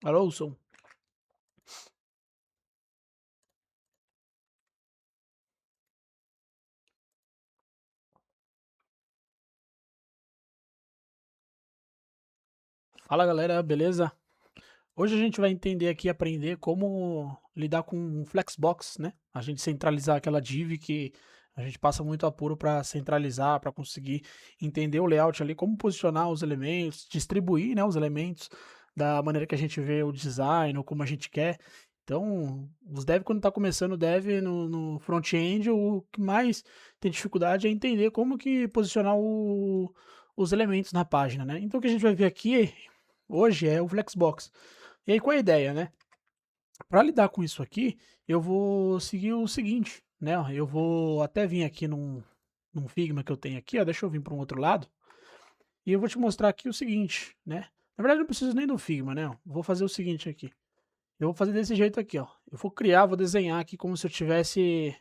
Alô, som. Fala galera, beleza? Hoje a gente vai entender aqui, aprender como lidar com um Flexbox, né? A gente centralizar aquela div que a gente passa muito apuro para centralizar, para conseguir entender o layout ali, como posicionar os elementos, distribuir, né, os elementos da maneira que a gente vê o design ou como a gente quer. Então, os dev, quando está começando o dev no front-end, o que mais tem dificuldade é entender como que posicionar os elementos na página, né? Então, o que a gente vai ver aqui hoje é o Flexbox. E aí, qual é a ideia, né? Para lidar com isso aqui, eu vou seguir o seguinte, né? Eu vou até vir aqui num Figma que eu tenho aqui, ó. Deixa eu vir para um outro lado. E eu vou te mostrar aqui o seguinte, né? Na verdade, não preciso nem do Figma, né? Vou fazer o seguinte aqui. Eu vou fazer desse jeito aqui, ó. Eu vou criar, vou desenhar aqui como se eu estivesse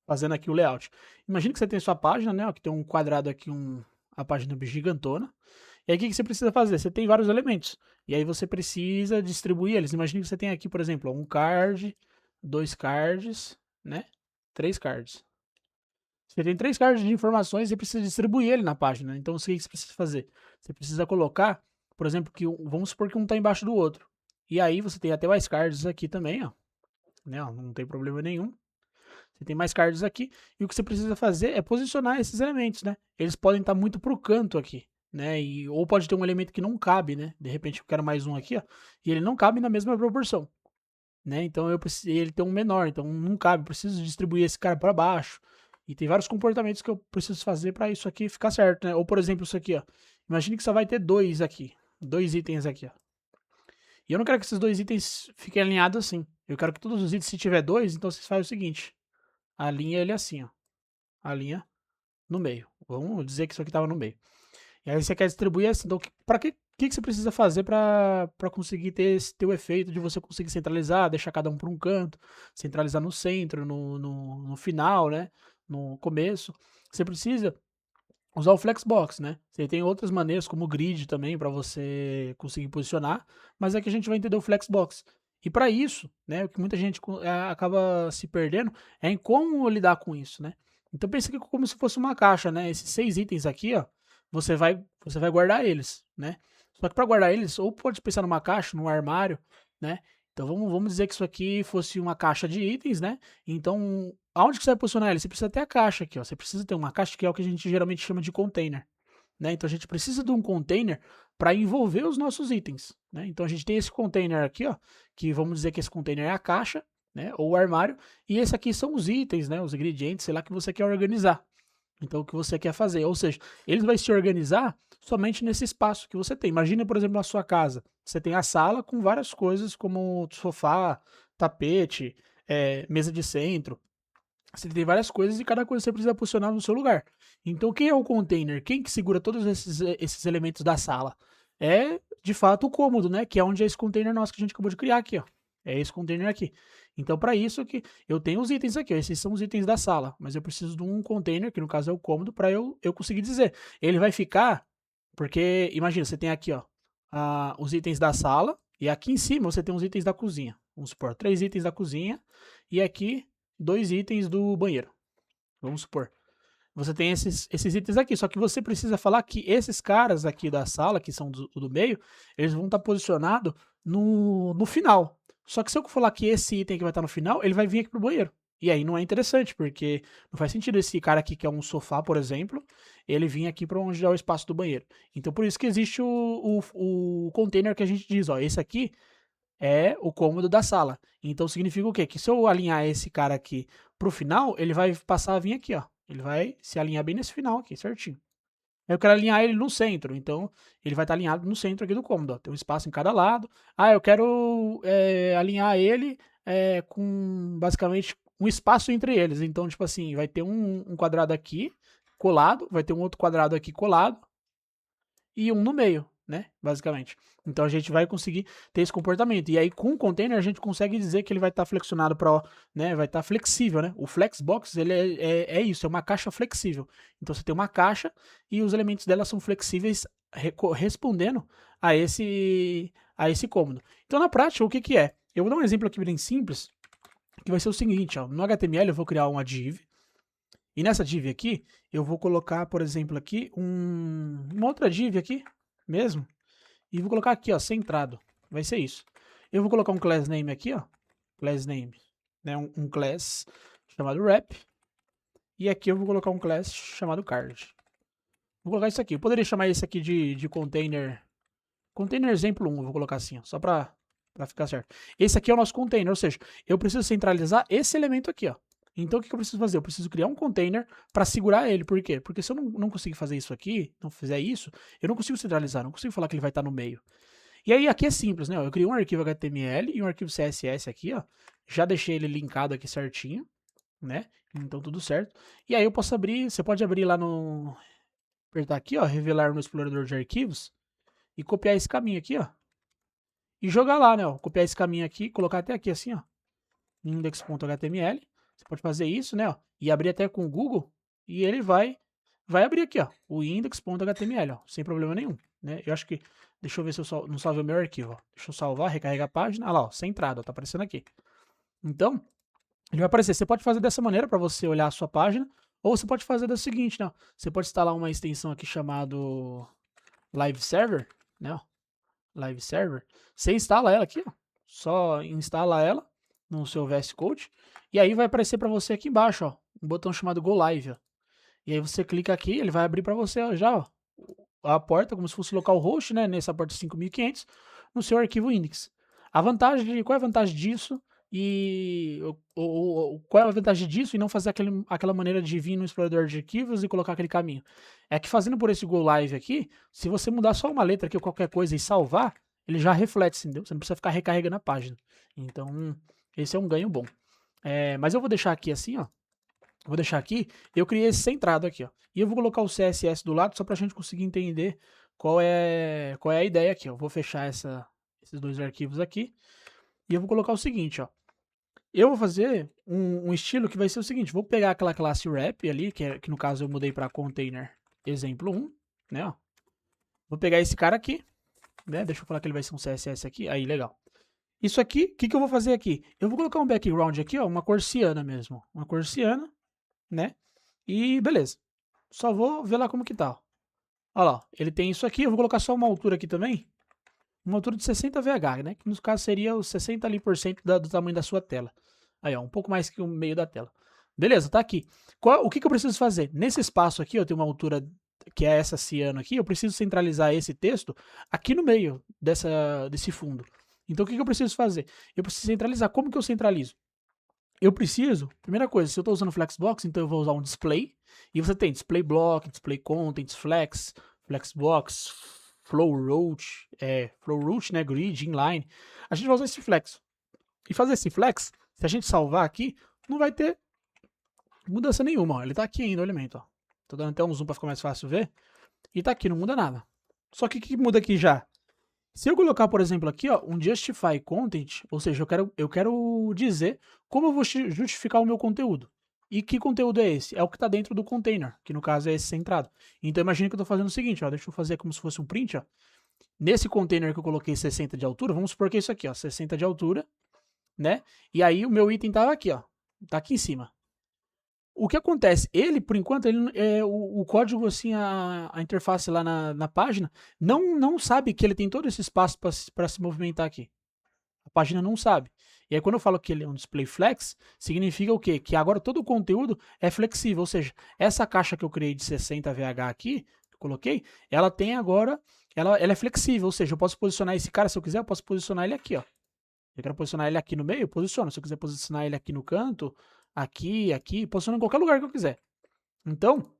fazendo aqui o layout. Imagina que você tem sua página, né? Ó, que tem um quadrado aqui, a página gigantona. E aí o que você precisa fazer? Você tem vários elementos. E aí você precisa distribuir eles. Imagine que você tem aqui, por exemplo, um card, dois cards, né? Três cards. Você tem três cards de informações e precisa distribuir ele na página. Então o que você precisa fazer? Você precisa colocar, por exemplo, que vamos supor que um está embaixo do outro. E aí você tem até mais cards aqui também, ó. Né? Não tem problema nenhum. Você tem mais cards aqui, e o que você precisa fazer é posicionar esses elementos, né? Eles podem estar muito pro canto aqui, né? Ou pode ter um elemento que não cabe, né? De repente eu quero mais um aqui, ó, e ele não cabe na mesma proporção, né? Então eu preciso, ele tem um menor, então não cabe, eu preciso distribuir esse cara para baixo. E tem vários comportamentos que eu preciso fazer para isso aqui ficar certo, né? Ou por exemplo, isso aqui, ó. Imagine que só vai ter dois aqui, dois itens aqui, ó. E eu não quero que esses dois itens fiquem alinhados assim. Eu quero que todos os itens, se tiver dois, então vocês fazem o seguinte: alinha ele assim, ó. Alinha no meio. Vamos dizer que isso aqui estava no meio. E aí você quer distribuir assim. Então, para que você precisa fazer para conseguir ter esse teu efeito de você conseguir centralizar, deixar cada um para um canto, centralizar no centro, no final, né? No começo. Você precisa usar o Flexbox, né? Você tem outras maneiras, como o grid também, para você conseguir posicionar, mas é que a gente vai entender o Flexbox. E para isso, né, o que muita gente acaba se perdendo é em como lidar com isso, né? Então pensa que como se fosse uma caixa, né? Esses 6 itens aqui, ó, você vai guardar eles, né? Só que para guardar eles, ou pode pensar numa caixa, num armário, né? Então vamos dizer que isso aqui fosse uma caixa de itens, né? Então, aonde que você vai posicionar ele? Você precisa ter a caixa aqui, ó. Você precisa ter uma caixa que é o que a gente geralmente chama de container, né? Então a gente precisa de um container para envolver os nossos itens, né? Então a gente tem esse container aqui, ó, que vamos dizer que esse container é a caixa, né? Ou o armário, e esse aqui são os itens, né? Os ingredientes, sei lá, que você quer organizar. Então, o que você quer fazer? Ou seja, ele vai se organizar somente nesse espaço que você tem. Imagina, por exemplo, na sua casa. Você tem a sala com várias coisas, como sofá, tapete, mesa de centro. Você tem várias coisas e cada coisa você precisa posicionar no seu lugar. Então, quem é o container? Quem que segura todos esses elementos da sala? É, de fato, o cômodo, né? Que é onde é esse container nosso que a gente acabou de criar aqui, ó. É esse container aqui. Então, para isso que eu tenho os itens aqui, ó. Esses são os itens da sala, mas eu preciso de um container, que no caso é o cômodo, para eu conseguir dizer. Ele vai ficar, porque, imagina, você tem aqui, ó, os itens da sala, e aqui em cima você tem os itens da cozinha. Vamos supor, 3 itens da cozinha, e aqui 2 itens do banheiro. Vamos supor. Você tem esses itens aqui, só que você precisa falar que esses caras aqui da sala, que são do meio, eles vão estar posicionados no final. Só que se eu falar que esse item que vai estar no final, ele vai vir aqui pro banheiro. E aí não é interessante, porque não faz sentido esse cara aqui, que é um sofá, por exemplo, ele vir aqui para onde é o espaço do banheiro. Então por isso que existe o container que a gente diz, ó, esse aqui é o cômodo da sala. Então significa o quê? Que se eu alinhar esse cara aqui pro final, ele vai passar a vir aqui, ó. Ele vai se alinhar bem nesse final aqui, certinho. Eu quero alinhar ele no centro, então ele vai estar alinhado no centro aqui do cômodo, ó. Tem um espaço em cada lado. Ah, eu quero alinhar ele com basicamente um espaço entre eles. Então, tipo assim, vai ter um quadrado aqui colado, vai ter um outro quadrado aqui colado, e um no meio, né? Basicamente. Então a gente vai conseguir ter esse comportamento. E aí com o container a gente consegue dizer que ele vai estar flexionado para, né? Vai estar flexível, né? O Flexbox ele é isso, é uma caixa flexível. Então você tem uma caixa e os elementos dela são flexíveis respondendo a esse cômodo. Então, na prática, o que que é? Eu vou dar um exemplo aqui bem simples, que vai ser o seguinte, ó, no HTML eu vou criar uma div, e nessa div aqui, eu vou colocar, por exemplo, aqui, uma outra div aqui, mesmo, e vou colocar aqui, ó, centrado, vai ser isso. Eu vou colocar um class name aqui, ó, class name, né, um class chamado wrap, e aqui eu vou colocar um class chamado card. Vou colocar isso aqui, eu poderia chamar esse aqui de container exemplo 1, eu vou colocar assim, ó, só para ficar certo. Esse aqui é o nosso container, ou seja, eu preciso centralizar esse elemento aqui, ó. Então o que eu preciso fazer? Eu preciso criar um container para segurar ele. Por quê? Porque se eu não conseguir fazer isso aqui, não fizer isso, eu não consigo centralizar, não consigo falar que ele vai estar no meio. E aí aqui é simples, né? Eu criei um arquivo HTML e um arquivo CSS aqui, ó. Já deixei ele linkado aqui certinho, né? Então tudo certo. E aí eu posso abrir, você pode abrir lá no... apertar aqui, ó, revelar no explorador de arquivos e copiar esse caminho aqui, ó. E jogar lá, né, ó, copiar esse caminho aqui, colocar até aqui assim, ó, index.html. Você pode fazer isso, né, ó, e abrir até com o Google, e ele vai abrir aqui, ó, o index.html, ó, sem problema nenhum, né? Eu acho que, deixa eu ver se eu não salvei o meu arquivo, ó. Deixa eu salvar, recarregar a página, olha lá, ó, centrado, ó, tá aparecendo aqui. Então, ele vai aparecer. Você pode fazer dessa maneira para você olhar a sua página, ou você pode fazer da seguinte, né, ó, você pode instalar uma extensão aqui chamado Live Server, né, ó, Live Server, você instala ela aqui, ó. Só instala ela no seu VS Code e aí vai aparecer para você aqui embaixo, ó, um botão chamado Go Live, ó. E aí você clica aqui, ele vai abrir para você ó, já, ó, a porta como se fosse localhost, né, nessa porta 5500 no seu arquivo Index. Qual é a vantagem disso? E qual é a vantagem disso e não fazer aquela maneira de vir no explorador de arquivos e colocar aquele caminho? É que fazendo por esse Go Live aqui, se você mudar só uma letra aqui ou qualquer coisa e salvar, ele já reflete, entendeu? Você não precisa ficar recarregando a página. Então, esse é um ganho bom. Mas eu vou deixar aqui assim, ó. Vou deixar aqui, eu criei esse centrado aqui, ó. E eu vou colocar o CSS do lado só pra gente conseguir entender qual é a ideia aqui, ó. Eu vou fechar esses dois arquivos aqui. E eu vou colocar o seguinte, ó. Eu vou fazer um estilo que vai ser o seguinte, vou pegar aquela classe wrap ali, que no caso eu mudei para container exemplo 1, né, ó. Vou pegar esse cara aqui, né, deixa eu falar que ele vai ser um CSS aqui, aí, legal. Isso aqui, o que eu vou fazer aqui? Eu vou colocar um background aqui, ó, uma cor ciana mesmo, uma cor ciana, né, e beleza. Só vou ver lá como que tá, ó. Olha lá, ele tem isso aqui, eu vou colocar só uma altura aqui também, uma altura de 60 VH, né, que no caso seria os 60 ali por cento do tamanho da sua tela. Aí, ó, um pouco mais que o meio da tela. Beleza, tá aqui. O que eu preciso fazer? Nesse espaço aqui, eu tenho uma altura que é essa ciano aqui, eu preciso centralizar esse texto aqui no meio desse fundo. Então, o que eu preciso fazer? Eu preciso centralizar. Como que eu centralizo? Eu preciso, primeira coisa, se eu estou usando Flexbox, então eu vou usar um display, e você tem display block, display contents, flex, flexbox, flow route, né, grid, inline. A gente vai usar esse flex. E fazer esse flex, se a gente salvar aqui, não vai ter mudança nenhuma, ó. Ele tá aqui ainda o elemento, ó. Tô dando até um zoom para ficar mais fácil ver. E tá aqui, não muda nada. Só que o que muda aqui já? Se eu colocar, por exemplo, aqui, ó, um justify content, ou seja, eu quero dizer como eu vou justificar o meu conteúdo. E que conteúdo é esse? É o que está dentro do container, que no caso é esse centrado. Então imagine que eu estou fazendo o seguinte, ó, deixa eu fazer como se fosse um print, ó. Nesse container que eu coloquei 60 de altura, vamos supor que é isso aqui, ó, 60 de altura, né? E aí o meu item estava aqui, ó, tá aqui em cima. O que acontece? Ele, por enquanto, o código, assim, a interface lá na página, não sabe que ele tem todo esse espaço para se movimentar aqui. A página não sabe. E aí, quando eu falo que ele é um display flex, significa o quê? Que agora todo o conteúdo é flexível. Ou seja, essa caixa que eu criei de 60 VH aqui, que eu coloquei, ela tem agora, ela é flexível. Ou seja, eu posso posicionar esse cara, se eu quiser, eu posso posicionar ele aqui, ó. Eu quero posicionar ele aqui no meio, posiciono. Se eu quiser posicionar ele aqui no canto, aqui, posiciono em qualquer lugar que eu quiser. Então,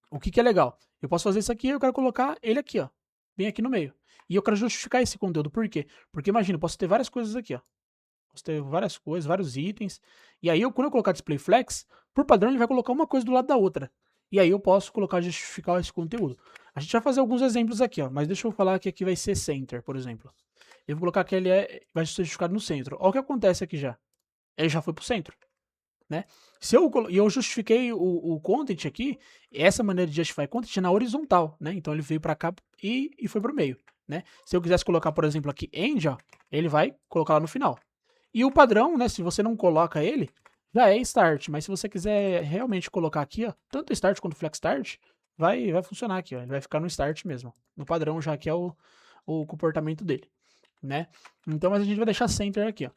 o que é legal? Eu posso fazer isso aqui, eu quero colocar ele aqui, ó, bem aqui no meio. E eu quero justificar esse conteúdo. Por quê? Porque imagina, eu posso ter várias coisas aqui, ó. Posso ter várias coisas, vários itens. E aí, quando eu colocar display flex, por padrão ele vai colocar uma coisa do lado da outra. E aí eu posso colocar justificar esse conteúdo. A gente vai fazer alguns exemplos aqui, ó. Mas deixa eu falar que aqui vai ser center, por exemplo. Eu vou colocar que ele vai ser justificado no centro. Olha o que acontece aqui já. Ele já foi pro centro, né? E eu justifiquei o content aqui, essa maneira de justify content é na horizontal, né? Então ele veio para cá e foi pro meio. né? Se eu quisesse colocar, por exemplo, aqui end, ó, ele vai colocar lá no final. E o padrão, né, se você não coloca ele, já é start, mas se você quiser realmente colocar aqui, ó, tanto start quanto flex start, vai funcionar aqui, ó, ele vai ficar no start mesmo, no padrão já que é o comportamento dele, né? Então a gente vai deixar center aqui, ó,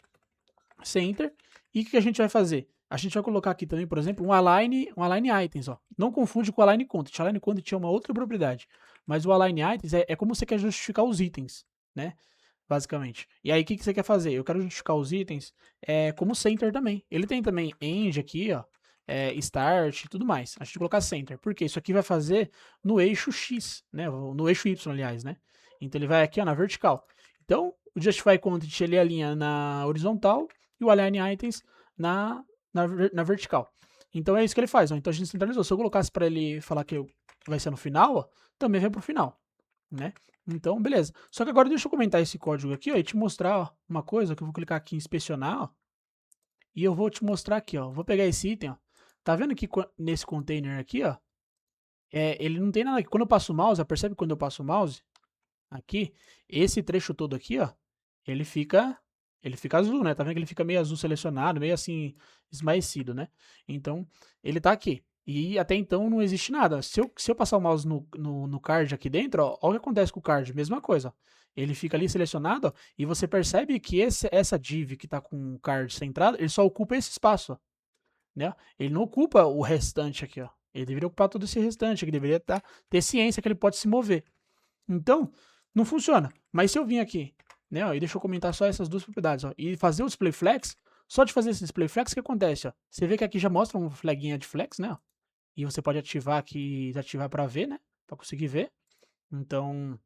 center, e o que a gente vai fazer? A gente vai colocar aqui também, por exemplo, um align items, ó. Não confunde com o align content. Align content é uma outra propriedade, mas o align items é como você quer justificar os itens, né? Basicamente. E aí, o que você quer fazer? Eu quero justificar os itens como center também. Ele tem também end aqui, ó, start e tudo mais. A gente colocar center, porque isso aqui vai fazer no eixo X, né? No eixo Y, aliás, né? Então ele vai aqui, ó, na vertical. Então, o justify content ele alinha na horizontal e o align items na vertical. Então é isso que ele faz, ó. Então a gente centralizou. Se eu colocasse para ele falar que vai ser no final, ó, também vai pro final, né? Então, beleza. Só que agora deixa eu comentar esse código aqui, ó, e te mostrar, ó, uma coisa que eu vou clicar aqui em inspecionar, ó, e eu vou te mostrar aqui, ó. Vou pegar esse item, ó. Tá vendo que nesse container aqui, ó, ele não tem nada aqui. Quando eu passo o mouse, ó, percebe quando eu passo o mouse aqui, esse trecho todo aqui, ó, ele fica azul, né? Tá vendo que ele fica meio azul selecionado, meio assim esmaecido, né? Então, ele tá aqui. E até então não existe nada. Se eu passar o mouse no card aqui dentro, ó, olha o que acontece com o card, mesma coisa. Ó. Ele fica ali selecionado, ó, e você percebe que essa div que tá com o card centrado, ele só ocupa esse espaço, ó, né? Ele não ocupa o restante aqui, ó. Ele deveria ocupar todo esse restante, que deveria ter ciência que ele pode se mover. Então, não funciona. Mas se eu vim aqui, né, ó, e deixa eu comentar só essas duas propriedades, ó, e fazer o display flex, só de fazer esse display flex, o que acontece? Ó? Você vê que aqui já mostra uma flaguinha de flex, né? Ó, e você pode ativar aqui, desativar para ver, né? Para conseguir ver. Então,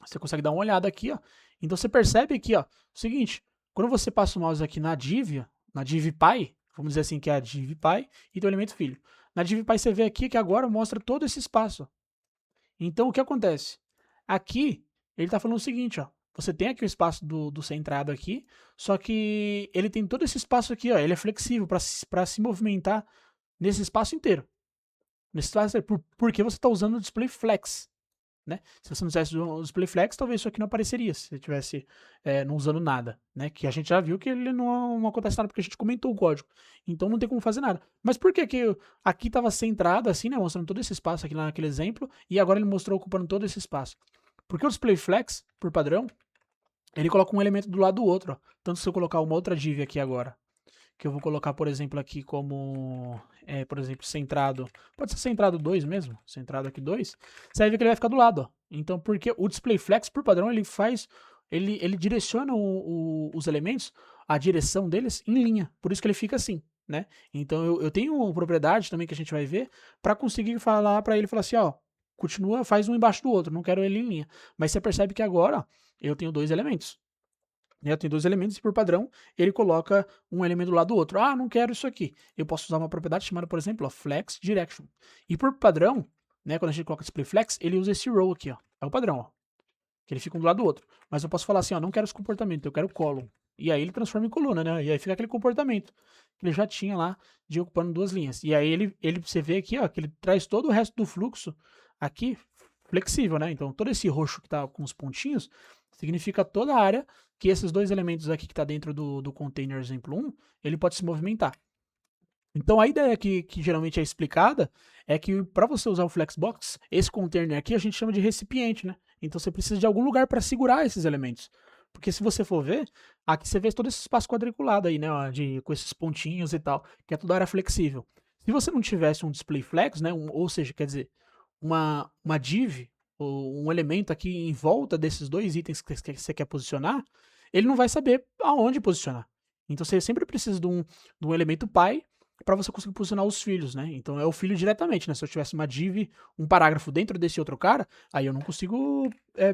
você consegue dar uma olhada aqui, ó. Então você percebe aqui, ó, o seguinte, quando você passa o mouse aqui na div py, vamos dizer assim que é a div py, e tem o elemento filho. Na div py você vê aqui que agora mostra todo esse espaço. Então o que acontece? Aqui ele está falando o seguinte, ó. Você tem aqui o espaço do centrado aqui, só que ele tem todo esse espaço aqui, ó. Ele é flexível para se movimentar nesse espaço inteiro. Nesse espaço inteiro, porque você está usando o display flex. Né? Se você não tivesse o display flex, talvez isso aqui não apareceria, se você estivesse não usando nada, né? Que a gente já viu que ele não acontece nada, porque a gente comentou o código, então não tem como fazer nada. Mas por que que aqui estava centrado assim, né? Mostrando todo esse espaço aqui naquele exemplo, e agora ele mostrou ocupando todo esse espaço? Porque o display flex, por padrão, ele coloca um elemento do lado do outro, ó. Tanto se eu colocar uma outra div aqui agora, que eu vou colocar, por exemplo, aqui como, por exemplo, centrado, pode ser centrado 2 mesmo, centrado aqui 2, você vai ver que ele vai ficar do lado, ó. Então, porque o display flex, por padrão, ele direciona os elementos, a direção deles em linha, por isso que ele fica assim, né? Então, eu tenho uma propriedade também que a gente vai ver, para conseguir falar para ele, falar assim, ó, continua, faz um embaixo do outro, não quero ele em linha. Mas você percebe que agora, ó, eu tenho dois elementos. Eu tenho dois elementos e, por padrão, ele coloca um elemento do lado do outro. Ah, não quero isso aqui. Eu posso usar uma propriedade chamada, por exemplo, ó, flex direction. E por padrão, né, quando a gente coloca display flex, ele usa esse row aqui, ó. É o padrão, ó. Que ele fica um do lado do outro. Mas eu posso falar assim, ó, não quero esse comportamento, eu quero column. E aí ele transforma em coluna, né? E aí fica aquele comportamento que ele já tinha lá de ocupando duas linhas. E aí você vê aqui, ó, que ele traz todo o resto do fluxo aqui flexível, né? Então todo esse roxo que tá com os pontinhos significa toda a área que esses dois elementos aqui que tá dentro do container exemplo 1, ele pode se movimentar. Então a ideia que geralmente é explicada é que para você usar o Flexbox, esse container aqui a gente chama de recipiente, né? Então você precisa de algum lugar para segurar esses elementos. Porque se você for ver, aqui você vê todo esse espaço quadriculado aí, né? Com esses pontinhos e tal, que é toda área flexível. Se você não tivesse um display flex, né? Ou seja, quer dizer, uma div, ou um elemento aqui em volta desses dois itens que você quer posicionar, ele não vai saber aonde posicionar. Então você sempre precisa de um elemento pai para você conseguir posicionar os filhos, né? Então é o filho diretamente, né? Se eu tivesse uma div, um parágrafo dentro desse outro cara, aí eu não consigo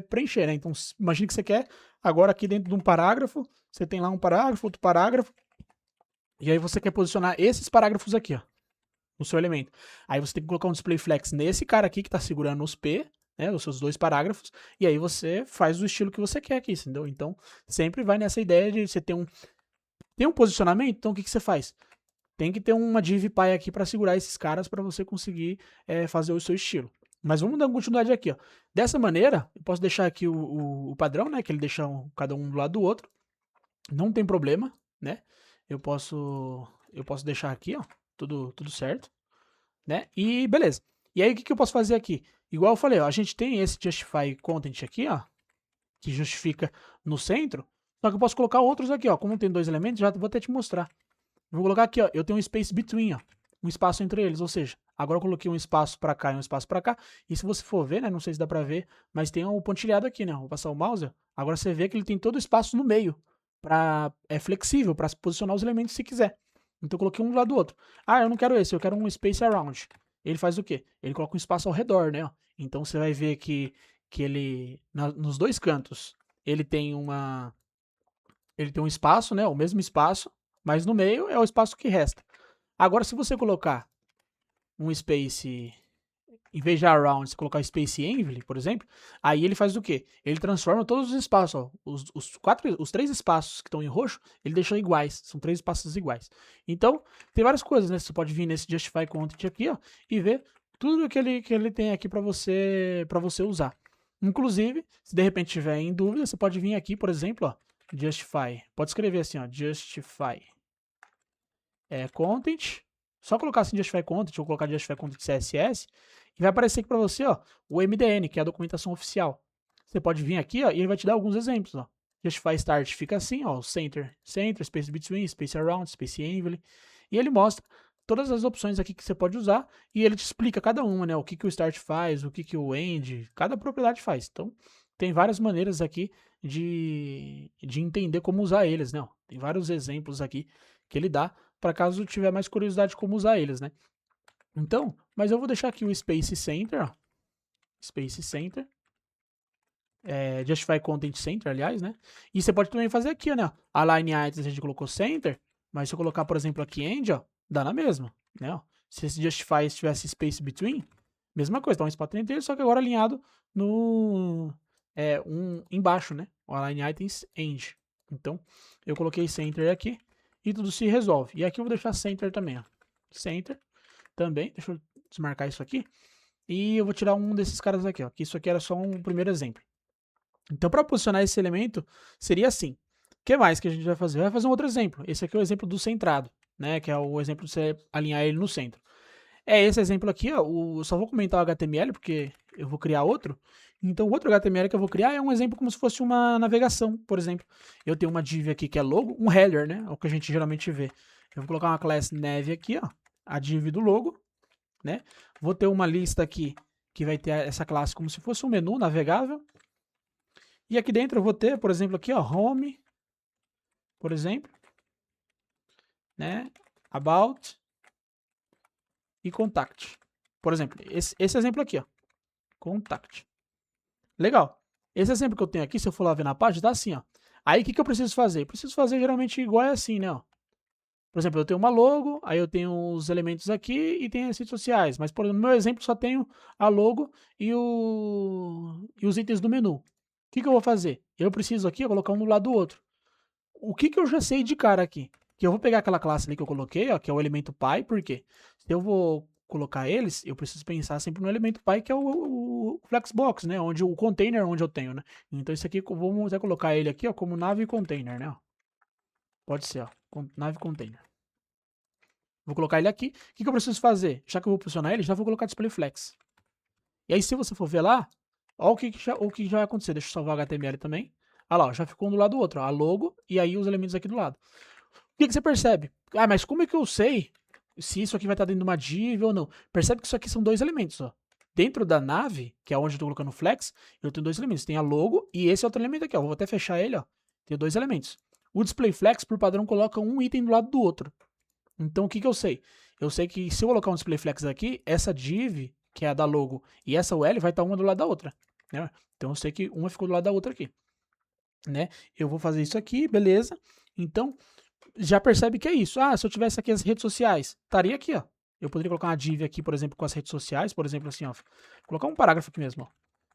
preencher, né? Então imagine que você quer, agora aqui dentro de um parágrafo, você tem lá um parágrafo, outro parágrafo, e aí você quer posicionar esses parágrafos aqui, ó, no seu elemento. Aí você tem que colocar um display flex nesse cara aqui que está segurando os P, né, os seus dois parágrafos, e aí você faz o estilo que você quer aqui, entendeu? Então, sempre vai nessa ideia de você ter um posicionamento, então o que você faz? Tem que ter uma div py aqui para segurar esses caras para você conseguir fazer o seu estilo. Mas vamos dar continuidade aqui, ó. Dessa maneira, eu posso deixar aqui o padrão, né? Que ele deixa cada um do lado do outro. Não tem problema, né? Eu posso deixar aqui, ó, tudo certo, né? E beleza. E aí o que eu posso fazer aqui? Igual eu falei, ó, a gente tem esse justify content aqui, ó, que justifica no centro. Só que eu posso colocar outros aqui, ó. Como tem dois elementos, já vou até te mostrar. Vou colocar aqui, ó, eu tenho um space between, ó, um espaço entre eles, ou seja, agora eu coloquei um espaço para cá e um espaço para cá, e se você for ver, né, não sei se dá para ver, mas tem um pontilhado aqui, né, vou passar o mouse, ó, agora você vê que ele tem todo o espaço no meio, é flexível, para posicionar os elementos se quiser. Então eu coloquei um do lado do outro. Ah, eu não quero esse, eu quero um space around. Ele faz o quê? Ele coloca um espaço ao redor, né, ó. Então você vai ver que ele, nos dois cantos, ele tem um espaço, né, o mesmo espaço, mas no meio é o espaço que resta. Agora, se você colocar um space, em vez de around, você colocar space envy, por exemplo, aí ele faz o quê? Ele transforma todos os espaços, ó, os três espaços que estão em roxo, ele deixa iguais, são três espaços iguais. Então, tem várias coisas, né? Você pode vir nesse justify content aqui, ó, e ver tudo que ele tem aqui para você usar. Inclusive, se de repente tiver em dúvida, você pode vir aqui, por exemplo, ó, justify. Pode escrever assim, ó, justify content. Só colocar assim justify content ou colocar justify content CSS e vai aparecer aqui para você, ó, o MDN, que é a documentação oficial. Você pode vir aqui, ó, e ele vai te dar alguns exemplos, ó. Justify start fica assim, ó, center, space between, space around, space envelope, e ele mostra todas as opções aqui que você pode usar e ele te explica cada uma, né, o que o start faz, o que o end, cada propriedade faz. Então, tem várias maneiras aqui de entender como usar eles, né? Ó. Tem vários exemplos aqui que ele dá para caso tiver mais curiosidade como usar eles, né? Então, mas eu vou deixar aqui o Space Center, ó. Space Center, Justify Content Center, aliás, né? E você pode também fazer aqui, né? Align Items a gente colocou Center, mas se eu colocar, por exemplo, aqui End, ó, dá na mesma, né? Ó. Se esse Justify tivesse Space Between, mesma coisa, tá um espaço entre eles, só que agora alinhado no embaixo, né? O Align Items End. Então, eu coloquei Center aqui e tudo se resolve. E aqui eu vou deixar Center também, ó. Center também, deixa eu desmarcar isso aqui. E eu vou tirar um desses caras aqui, ó, que isso aqui era só um primeiro exemplo. Então, para posicionar esse elemento, seria assim. O que mais que a gente vai fazer? Vai fazer um outro exemplo. Esse aqui é o exemplo do centrado, né? Que é o exemplo de você alinhar ele no centro. É esse exemplo aqui, ó. Eu só vou comentar o HTML, porque eu vou criar outro. Então, o outro HTML que eu vou criar é um exemplo como se fosse uma navegação, por exemplo. Eu tenho uma div aqui que é logo, um header, né? É o que a gente geralmente vê. Eu vou colocar uma class nav aqui, ó. A div do logo, né? Vou ter uma lista aqui que vai ter essa classe como se fosse um menu navegável. E aqui dentro eu vou ter, por exemplo, aqui, ó, home, por exemplo, né? About e contact. Por exemplo, esse exemplo aqui, ó, contact. Legal. Esse exemplo que eu tenho aqui, se eu for lá ver na página, tá assim, ó. Aí o que eu preciso fazer? Eu preciso fazer geralmente igual é assim, né, ó. Por exemplo, eu tenho uma logo, aí eu tenho os elementos aqui e tenho as redes sociais. Mas, por exemplo, no meu exemplo só tenho a logo e os itens do menu. O que eu vou fazer? Eu preciso aqui colocar um do lado do outro. O que eu já sei de cara aqui? Que eu vou pegar aquela classe ali que eu coloquei, ó, que é o elemento pi, porque se eu vou colocar eles, eu preciso pensar sempre no elemento pi, que é o flexbox, né? Onde o container onde eu tenho, né? Então isso aqui, vamos até colocar ele aqui, ó, como nave container, né? Ó. Pode ser, ó, nave container. Vou colocar ele aqui. O que eu preciso fazer? Já que eu vou posicionar ele, já vou colocar display flex. E aí, se você for ver lá, ó o que já vai acontecer. Deixa eu salvar o HTML também. Olha lá, ó, já ficou um do lado do outro, ó, a logo e aí os elementos aqui do lado. O que você percebe? Ah, mas como é que eu sei se isso aqui vai estar dentro de uma div ou não? Percebe que isso aqui são dois elementos, ó. Dentro da nave, que é onde eu estou colocando o flex, eu tenho dois elementos. Tem a logo e esse outro elemento aqui, ó. Vou até fechar ele, ó. Tem dois elementos. O display flex, por padrão, coloca um item do lado do outro. Então, o que eu sei? Eu sei que se eu colocar um display flex aqui, essa div, que é a da logo, e essa UL vai estar uma do lado da outra. Né? Então, eu sei que uma ficou do lado da outra aqui. Né? Eu vou fazer isso aqui, beleza. Então, já percebe que é isso. Ah, se eu tivesse aqui as redes sociais, estaria aqui, ó. Eu poderia colocar uma div aqui, por exemplo, com as redes sociais, por exemplo, assim, ó. Colocar um parágrafo aqui mesmo, ó.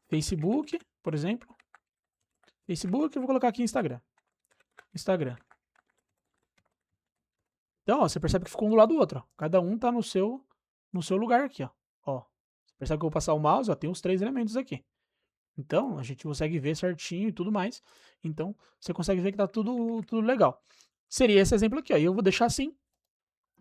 Facebook, por exemplo. Facebook, eu vou colocar aqui Instagram. Instagram. Então, ó, você percebe que ficou um do lado do outro, ó. Cada um tá no seu lugar aqui, ó. Ó. Percebe que eu vou passar o mouse, ó, tem os 3 elementos aqui. Então, a gente consegue ver certinho e tudo mais. Então, você consegue ver que tá tudo legal. Seria esse exemplo aqui, ó. E eu vou deixar assim.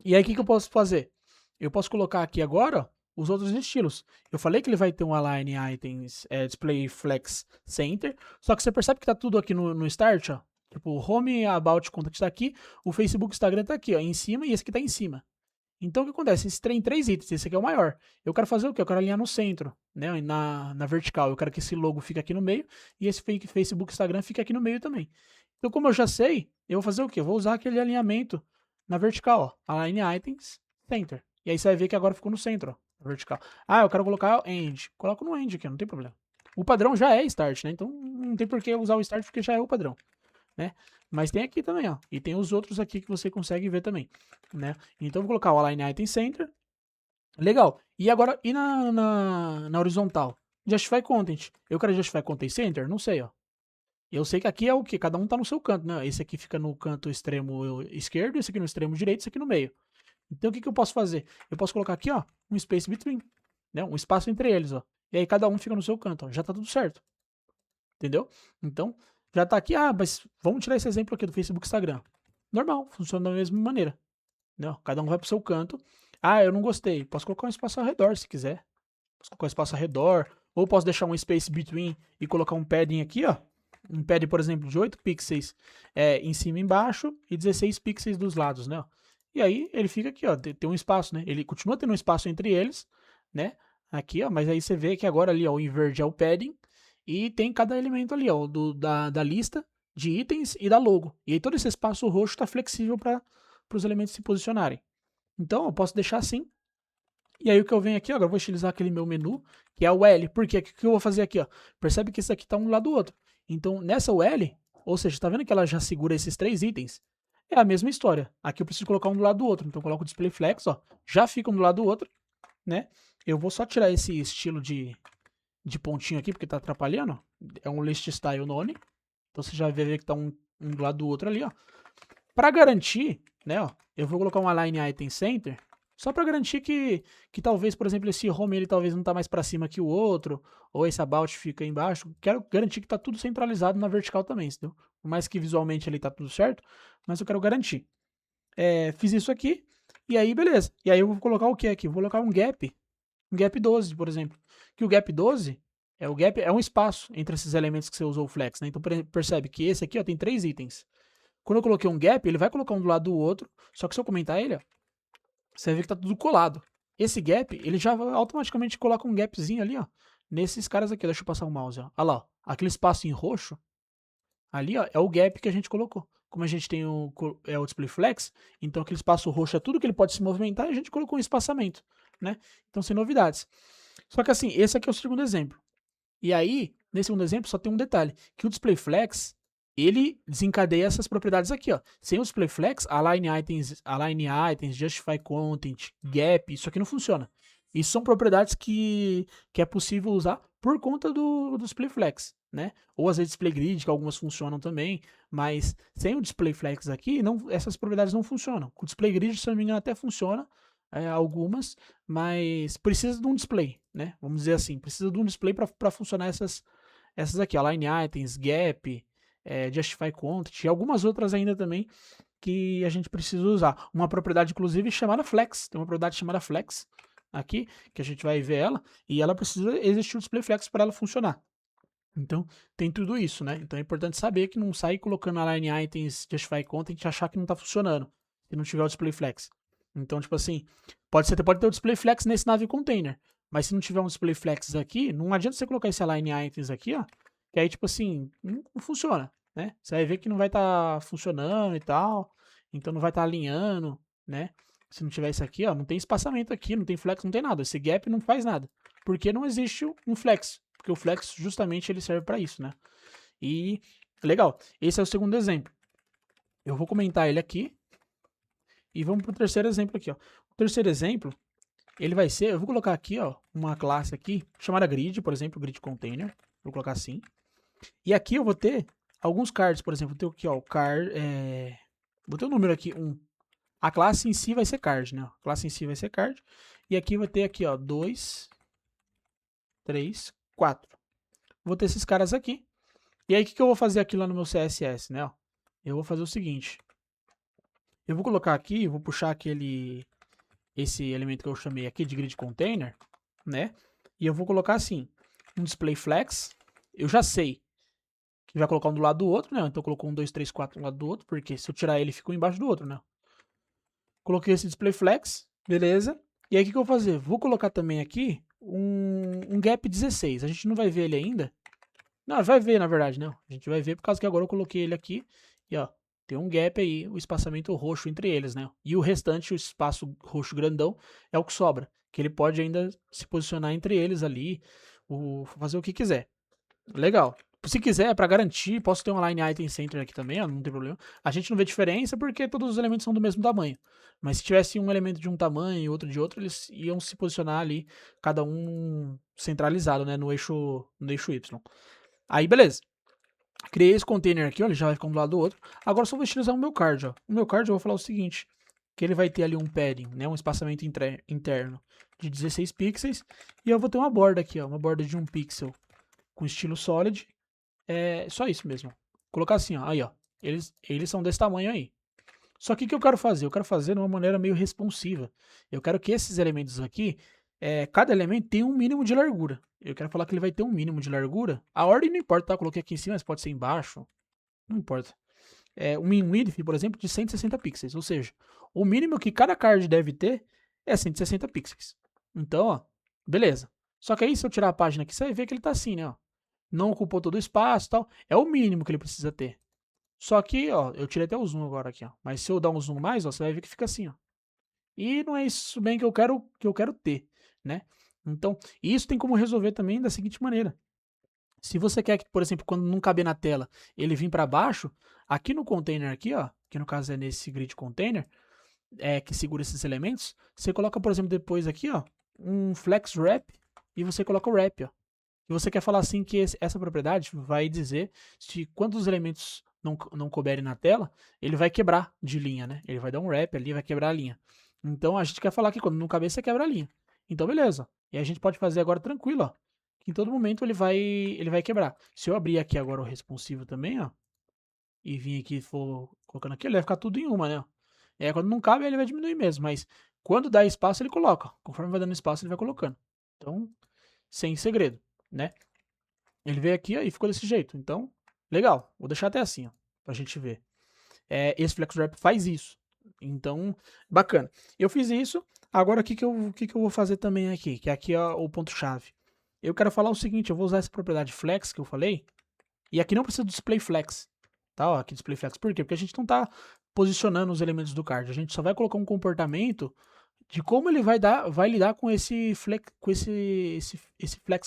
E aí, o que, que eu posso fazer? Eu posso colocar aqui agora, ó, os outros estilos. Eu falei que ele vai ter um Align Items Display Flex Center, só que você percebe que tá tudo aqui no Start, ó. Tipo, o Home About Contact tá aqui, o Facebook Instagram tá aqui, ó, em cima, e esse aqui tá em cima. Então, o que acontece? Esse tem 3 itens, esse aqui é o maior. Eu quero fazer o quê? Eu quero alinhar no centro, né? Na vertical. Eu quero que esse logo fique aqui no meio e esse Facebook Instagram fique aqui no meio também. Então, como eu já sei, eu vou fazer o quê? Eu vou usar aquele alinhamento na vertical, ó. Align Items, Center. E aí você vai ver que agora ficou no centro, ó, na vertical. Ah, eu quero colocar End. Coloco no End aqui, não tem problema. O padrão já é Start, né? Então, não tem por que usar o Start porque já é o padrão, né? Mas tem aqui também, ó. E tem os outros aqui que você consegue ver também, né? Então, eu vou colocar o Align Item Center. Legal. E agora, e na horizontal? Justify Content. Eu quero Justify Content Center? Não sei, ó. Eu sei que aqui é o que? Cada um tá no seu canto, né? Esse aqui fica no canto extremo esquerdo, esse aqui no extremo direito, esse aqui no meio. Então, o que, que eu posso fazer? Eu posso colocar aqui, ó, um space between, né? Um espaço entre eles, ó. E aí, cada um fica no seu canto, ó. Já tá tudo certo. Entendeu? Então, já tá aqui. Ah, mas vamos tirar esse exemplo aqui do Facebook e Instagram. Normal, funciona da mesma maneira. Não, cada um vai pro seu canto. Ah, eu não gostei. Posso colocar um espaço ao redor se quiser. Posso colocar um espaço ao redor. Ou posso deixar um space between e colocar um padding aqui, ó. Um padding, por exemplo, de 8 pixels em cima e embaixo e 16 pixels dos lados, né? E aí ele fica aqui, ó. Tem um espaço, né? Ele continua tendo um espaço entre eles, né? Aqui, ó. Mas aí você vê que agora ali, ó, o invert é o padding. E tem cada elemento ali, ó, da lista de itens e da logo. E aí todo esse espaço roxo está flexível para os elementos se posicionarem. Então eu posso deixar assim. E aí o que eu venho aqui, ó, agora eu vou utilizar aquele meu menu, que é o L. Por quê? O que eu vou fazer aqui, ó? Percebe que esse aqui está um do lado do outro. Então nessa UL, ou seja, tá vendo que ela já segura esses 3 itens? É a mesma história. Aqui eu preciso colocar um do lado do outro. Então eu coloco o display flex, ó, já fica um do lado do outro, né? Eu vou só tirar esse estilo de pontinho aqui, porque tá atrapalhando. É um list style none. Então você já vai ver que tá um do lado do outro ali, ó. Para garantir, né, ó, eu vou colocar um align item center, só para garantir que talvez, por exemplo, esse home ele talvez não tá mais para cima que o outro, ou esse about fica embaixo. Quero garantir que tá tudo centralizado na vertical também, entendeu? Por mais que visualmente ali tá tudo certo, mas eu quero garantir. Fiz isso aqui, e aí beleza. E aí eu vou colocar o que aqui? Vou colocar um gap 12, por exemplo. Que o gap 12 é um espaço entre esses elementos que você usou o flex, né? Então percebe que esse aqui ó, tem 3 itens. Quando eu coloquei um gap, ele vai colocar um do lado do outro, só que se eu comentar ele, ó, você vai ver que tá tudo colado. Esse gap, ele já automaticamente coloca um gapzinho ali, ó, nesses caras aqui. Deixa eu passar o mouse, ó. Olha lá, ó, aquele espaço em roxo, ali, ó, é o gap que a gente colocou. Como a gente tem o display flex, então aquele espaço roxo é tudo que ele pode se movimentar e a gente colocou um espaçamento, né? Então, sem novidades. Só que assim, esse aqui é o segundo exemplo. E aí, nesse segundo exemplo, só tem um detalhe, que o display flex, ele desencadeia essas propriedades aqui, ó. Sem o display flex, align items, justify content, gap, isso aqui não funciona. Isso são propriedades que é possível usar por conta do display flex, né? Ou às vezes display grid, que algumas funcionam também, mas sem o display flex aqui, não, essas propriedades não funcionam. O display grid, se não me engano, até funciona, algumas, mas precisa de um display, né? Vamos dizer assim, precisa de um display para funcionar essas aqui, align items, gap, justify content e algumas outras ainda também que a gente precisa usar. Uma propriedade, inclusive, chamada flex. Tem uma propriedade chamada flex aqui, que a gente vai ver ela, e ela precisa existir o display flex para ela funcionar. Então, tem tudo isso, né? Então é importante saber que não sai colocando align items, justify content e achar que não está funcionando, se não tiver o display flex. Então, tipo assim, você pode ter o display flex nesse nave container, mas se não tiver um display flex aqui, não adianta você colocar esse align items aqui, ó, que aí, tipo assim, não funciona, né? Você vai ver que não vai estar funcionando e tal, então não vai estar alinhando, né? Se não tiver isso aqui, ó, não tem espaçamento aqui, não tem flex, não tem nada. Esse gap não faz nada, porque não existe um flex, porque o flex justamente ele serve para isso, né? E legal, esse é o segundo exemplo. Eu vou comentar ele aqui. E vamos para o terceiro exemplo aqui, ó. O terceiro exemplo, ele vai ser, eu vou colocar aqui, ó, uma classe aqui chamada grid, por exemplo, grid container. Vou colocar assim. E aqui eu vou ter alguns cards, por exemplo, vou ter aqui, ó, o card, vou ter o número aqui 1. A classe em si vai ser card, né? A classe em si vai ser card. E aqui vai ter aqui, ó, 2, 3, 4. Vou ter esses caras aqui. E aí, o que eu vou fazer aqui lá no meu CSS, né? Ó, eu vou fazer o seguinte. Eu vou colocar aqui, vou puxar esse elemento que eu chamei aqui de grid container, né? E eu vou colocar assim, um display flex. Eu já sei que vai colocar um do lado do outro, né? Então colocou um, 2, 3, 4 um do lado do outro, porque se eu tirar ele, fica um embaixo do outro, né? Coloquei esse display flex, beleza? E aí o que eu vou fazer? Vou colocar também aqui um gap 16. A gente não vai ver ele ainda. Não, vai ver na verdade, não. A gente vai ver por causa que agora eu coloquei ele aqui e ó, tem um gap aí, o espaçamento roxo entre eles, né? E o restante, o espaço roxo grandão, é o que sobra. Que ele pode ainda se posicionar entre eles ali, fazer o que quiser. Legal. Se quiser, para garantir, posso ter um Align Item Center aqui também, ó, não tem problema. A gente não vê diferença porque todos os elementos são do mesmo tamanho. Mas se tivesse um elemento de um tamanho e outro de outro, eles iam se posicionar ali, cada um centralizado, né, no eixo Y. Aí, beleza. Criei esse container aqui, ó, ele já vai ficar um do lado do outro. Agora só vou utilizar o meu card, ó. O meu card eu vou falar o seguinte, que ele vai ter ali um padding, né, um espaçamento interno de 16 pixels. E eu vou ter uma borda aqui, ó, uma borda de 1 pixel com estilo solid. É só isso mesmo. Colocar assim, ó. Aí, ó. Eles são desse tamanho aí. Só que o que eu quero fazer? Eu quero fazer de uma maneira meio responsiva. Eu quero que esses elementos aqui, cada elemento tenha um mínimo de largura. Eu quero falar que ele vai ter um mínimo de largura. A ordem não importa, tá? Eu coloquei aqui em cima, mas pode ser embaixo. Não importa. O min width, por exemplo, de 160 pixels. Ou seja, o mínimo que cada card deve ter é 160 pixels. Então, ó, beleza. Só que aí, se eu tirar a página aqui, você vai ver que ele tá assim, né? Ó. Não ocupou todo o espaço e tal. É o mínimo que ele precisa ter. Só que, ó, eu tirei até o zoom agora aqui, ó. Mas se eu dar um zoom mais, ó, você vai ver que fica assim, ó. E não é isso bem que eu quero ter, né? Então, isso tem como resolver também da seguinte maneira. Se você quer que, por exemplo, quando não caber na tela, ele vir para baixo, aqui no container aqui, ó, que no caso é nesse grid container, que segura esses elementos, você coloca, por exemplo, depois aqui, ó, um flex wrap e você coloca o wrap, ó. E você quer falar assim que essa propriedade vai dizer se quando os elementos não couberem na tela, ele vai quebrar de linha, né? Ele vai dar um wrap ali, vai quebrar a linha. Então a gente quer falar que quando não caber, você quebra a linha. Então beleza. E a gente pode fazer agora tranquilo, ó. Que em todo momento ele vai quebrar. Se eu abrir aqui agora o responsivo também, ó, e vir aqui e for colocando aqui, ele vai ficar tudo em uma, né? E aí quando não cabe, ele vai diminuir mesmo, mas quando dá espaço, ele coloca. Conforme vai dando espaço, ele vai colocando. Então, sem segredo, né? Ele veio aqui ó, e ficou desse jeito. Então, legal. Vou deixar até assim, ó, pra gente ver. Esse FlexWrap faz isso. Então, bacana. Eu fiz isso. Agora, o que eu vou fazer também aqui? Que aqui é o ponto-chave. Eu quero falar o seguinte, eu vou usar essa propriedade flex que eu falei. E aqui não precisa do display flex. Tá? Ó, aqui display flex. Por quê? Porque a gente não tá posicionando os elementos do card. A gente só vai colocar um comportamento de como ele vai lidar com esse flex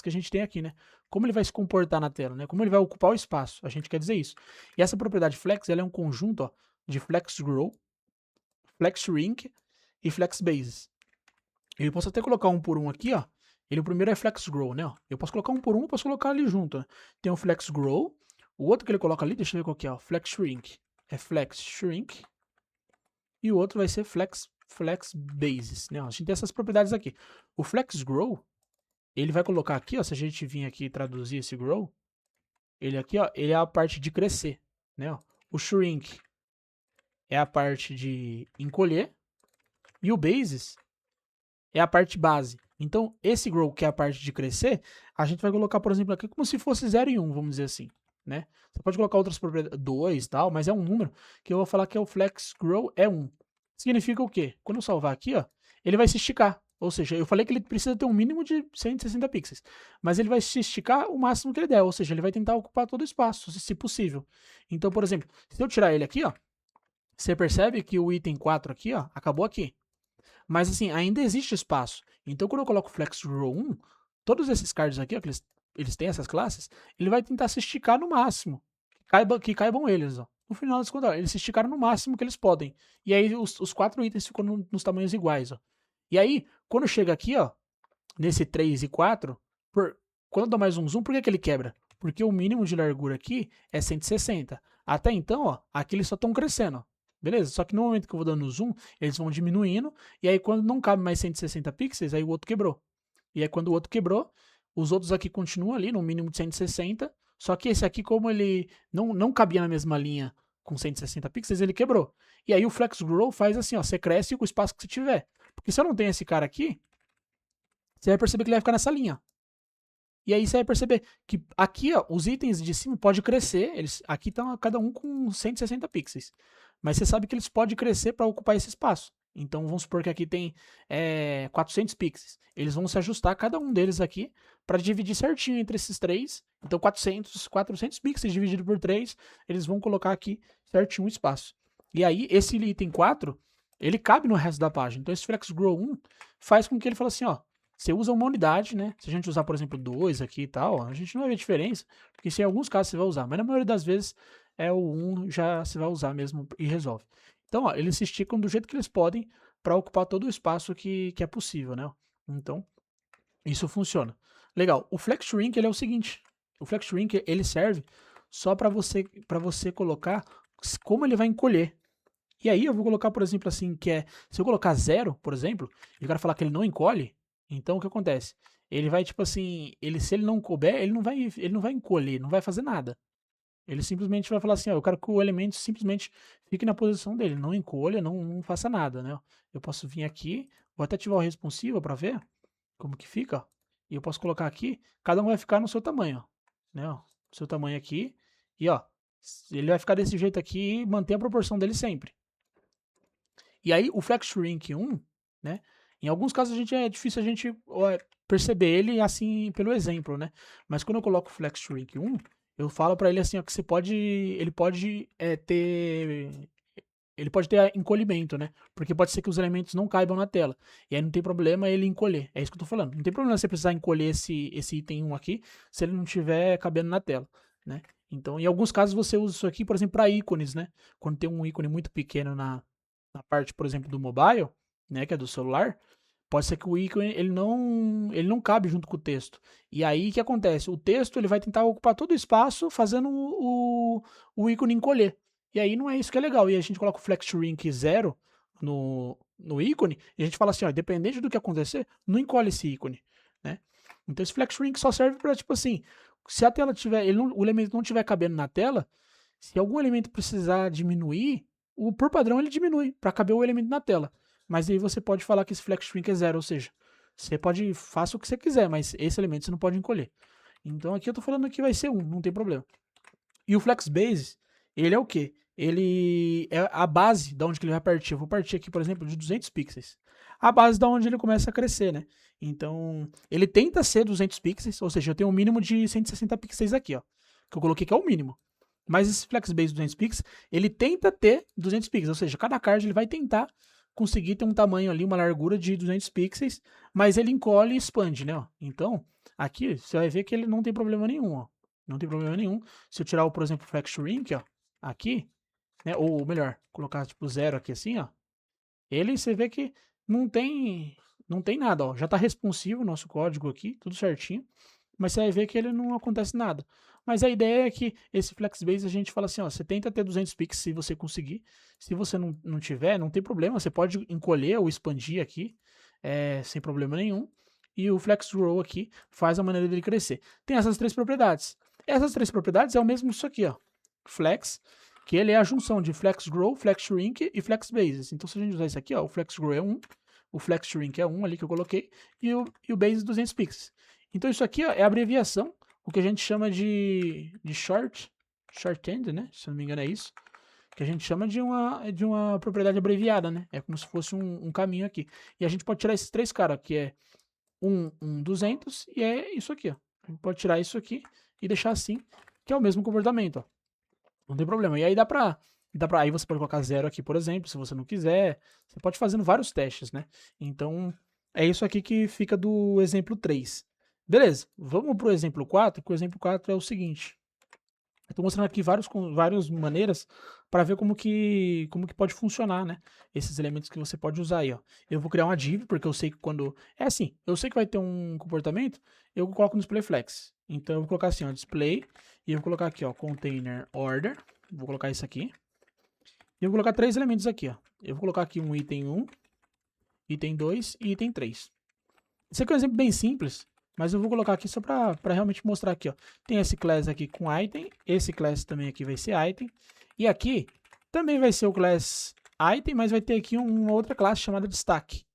que a gente tem aqui, né? Como ele vai se comportar na tela, né? Como ele vai ocupar o espaço. A gente quer dizer isso. E essa propriedade flex, ela é um conjunto, ó, de flex grow, flex shrink e flex bases. Eu posso até colocar um por um aqui, ó. O primeiro é flex grow, né? Ó. Eu posso colocar um por um, eu posso colocar ali junto. Né? Tem o flex grow, o outro que ele coloca ali, deixa eu ver qual que é, ó, flex shrink. É flex shrink. E o outro vai ser flex bases, né? A gente tem essas propriedades aqui. O flex grow, ele vai colocar aqui, ó, se a gente vir aqui e traduzir esse grow, ele aqui, ó, ele é a parte de crescer, né? Ó. O shrink é a parte de encolher e o bases é a parte base. Então, esse grow, que é a parte de crescer, a gente vai colocar, por exemplo, aqui como se fosse 0 e 1, vamos dizer assim, né? Você pode colocar outras propriedades, 2 e tal, mas é um número que eu vou falar que é o flex grow é 1. Significa o quê? Quando eu salvar aqui, ó, ele vai se esticar. Ou seja, eu falei que ele precisa ter um mínimo de 160 pixels, mas ele vai se esticar o máximo que ele der, ou seja, ele vai tentar ocupar todo o espaço, se possível. Então, por exemplo, se eu tirar ele aqui, ó, você percebe que o item 4 aqui, ó, acabou aqui. Mas assim, ainda existe espaço. Então, quando eu coloco flex grow 1, todos esses cards aqui, ó, que eles têm essas classes, ele vai tentar se esticar no máximo, que caibam eles, ó. No final das contas, eles se esticaram no máximo que eles podem. E aí os 4 itens ficam nos tamanhos iguais, ó. E aí, quando chega aqui, ó, nesse 3 e 4, quando eu dou mais um zoom, por que ele quebra? Porque o mínimo de largura aqui é 160. Até então, ó, aqui eles só estão crescendo, ó. Beleza? Só que no momento que eu vou dando zoom, eles vão diminuindo. E aí, quando não cabe mais 160 pixels, aí o outro quebrou. E aí, quando o outro quebrou, Os outros aqui continuam ali no mínimo de 160, só que esse aqui, como ele não cabia na mesma linha com 160 pixels, ele quebrou. E aí o Flex Grow faz assim, ó, você cresce com o espaço que você tiver. Porque se eu não tenho esse cara aqui, você vai perceber que ele vai ficar nessa linha. E aí você vai perceber que aqui, ó, os itens de cima podem crescer, eles aqui estão cada um com 160 pixels. Mas você sabe que eles podem crescer para ocupar esse espaço. Então vamos supor que aqui tem 400 pixels. Eles vão se ajustar cada um deles aqui para dividir certinho entre esses três. Então 400 pixels dividido por 3, eles vão colocar aqui certinho o espaço. E aí esse item 4, ele cabe no resto da página. Então esse Flex Grow 1 faz com que ele fale assim, ó, você usa uma unidade, né? Se a gente usar, por exemplo, 2 aqui e tal, a gente não vai ver diferença, porque se em alguns casos você vai usar, mas na maioria das vezes o 1 já você vai usar mesmo e resolve. Então, ó, eles se esticam do jeito que eles podem para ocupar todo o espaço que é possível, né? Então, isso funciona. Legal. O Flex Shrink, ele é o seguinte, o Flex Shrink, ele serve só para você colocar como ele vai encolher. E aí eu vou colocar, por exemplo, assim, se eu colocar 0, por exemplo, e o cara falar que ele não encolhe, então o que acontece? Ele vai, tipo assim, se ele não couber, ele não vai encolher, não vai fazer nada. Ele simplesmente vai falar assim, ó, eu quero que o elemento simplesmente fique na posição dele, não encolha, não faça nada, né? Eu posso vir aqui, vou até ativar o responsivo para ver como que fica, ó. E eu posso colocar aqui, cada um vai ficar no seu tamanho, ó, né? Ó, seu tamanho aqui, e ó, ele vai ficar desse jeito aqui e manter a proporção dele sempre. E aí o Flex Shrink 1, né? Em alguns casos é difícil a gente perceber ele assim pelo exemplo, né? Mas quando eu coloco o Flex Shrink 1, eu falo para ele assim, ó, que ele pode ter encolhimento, né? Porque pode ser que os elementos não caibam na tela. E aí não tem problema ele encolher. É isso que eu tô falando. Não tem problema você precisar encolher esse item 1 aqui, se ele não estiver cabendo na tela, né? Então, em alguns casos você usa isso aqui, por exemplo, para ícones, né? Quando tem um ícone muito pequeno na parte, por exemplo, do mobile, né, que é do celular, pode ser que o ícone ele não cabe junto com o texto. E aí o que acontece? O texto ele vai tentar ocupar todo o espaço fazendo o ícone encolher. E aí não é isso que é legal. E a gente coloca o Flex Shrink 0 no ícone e a gente fala assim, ó, independente do que acontecer, não encolhe esse ícone, né? Então esse Flex Shrink só serve para tipo assim, se a tela tiver, o elemento não tiver cabendo na tela, se algum elemento precisar diminuir, por padrão ele diminui para caber o elemento na tela. Mas aí você pode falar que esse Flex Shrink é 0, ou seja, você pode faça o que você quiser, mas esse elemento você não pode encolher. Então aqui eu tô falando que vai ser 1, não tem problema. E o Flex Base, ele é o quê? Ele é a base da onde que ele vai partir. Eu vou partir aqui, por exemplo, de 200 pixels. A base da onde ele começa a crescer, né? Então, ele tenta ser 200 pixels, ou seja, eu tenho um mínimo de 160 pixels aqui, ó, que eu coloquei que é o mínimo. Mas esse FlexBase 200 pixels, ele tenta ter 200 pixels, ou seja, cada card ele vai tentar conseguir ter um tamanho ali, uma largura de 200 pixels, mas ele encolhe e expande, né? Ó. Então, aqui você vai ver que ele não tem problema nenhum, ó. Não tem problema nenhum. Se eu tirar, por exemplo, o Flex Shrink, ó, aqui, né? Ou melhor, colocar tipo 0 aqui assim, ó. Ele, você vê que não tem nada, ó. Já tá responsivo o nosso código aqui, tudo certinho. Mas você vai ver que ele não acontece nada. Mas a ideia é que esse FlexBase a gente fala assim, ó, você tenta ter 200 pixels se você conseguir. Se você não tiver, não tem problema, você pode encolher ou expandir aqui, sem problema nenhum. E o FlexGrow aqui faz a maneira dele crescer. Tem essas três propriedades. Essas três propriedades é o mesmo isso aqui, ó. Flex, que ele é a junção de FlexGrow, FlexShrink e FlexBase. Então se a gente usar isso aqui, ó, o FlexGrow é 1, o FlexShrink é 1 ali que eu coloquei, e o Base 200 pixels. Então isso aqui ó, é a abreviação, o que a gente chama de shorthand, né? Se eu não me engano é isso. Que a gente chama de uma propriedade abreviada, né? É como se fosse um caminho aqui. E a gente pode tirar esses três caras, que é 200 e é isso aqui, ó. A gente pode tirar isso aqui e deixar assim, que é o mesmo comportamento, ó. Não tem problema. E aí aí você pode colocar 0 aqui, por exemplo, se você não quiser. Você pode ir fazendo vários testes, né? Então, é isso aqui que fica do exemplo 3. Beleza, vamos para o exemplo 4, que o exemplo 4 é o seguinte. Eu estou mostrando aqui várias maneiras para ver como que pode funcionar, né? Esses elementos que você pode usar aí, ó. Eu vou criar uma div, porque eu sei que quando... É assim, eu sei que vai ter um comportamento, eu coloco no display flex. Então eu vou colocar assim, ó, display, e eu vou colocar aqui, ó, container order. Vou colocar isso aqui. E eu vou colocar 3 elementos aqui, ó. Eu vou colocar aqui um item 1, item 2 e item 3. Esse aqui é um exemplo bem simples, Mas eu vou colocar aqui só para realmente mostrar aqui, ó. Tem esse class aqui com item, esse class também aqui vai ser item. E aqui também vai ser o class item, mas vai ter aqui uma outra classe chamada destaque.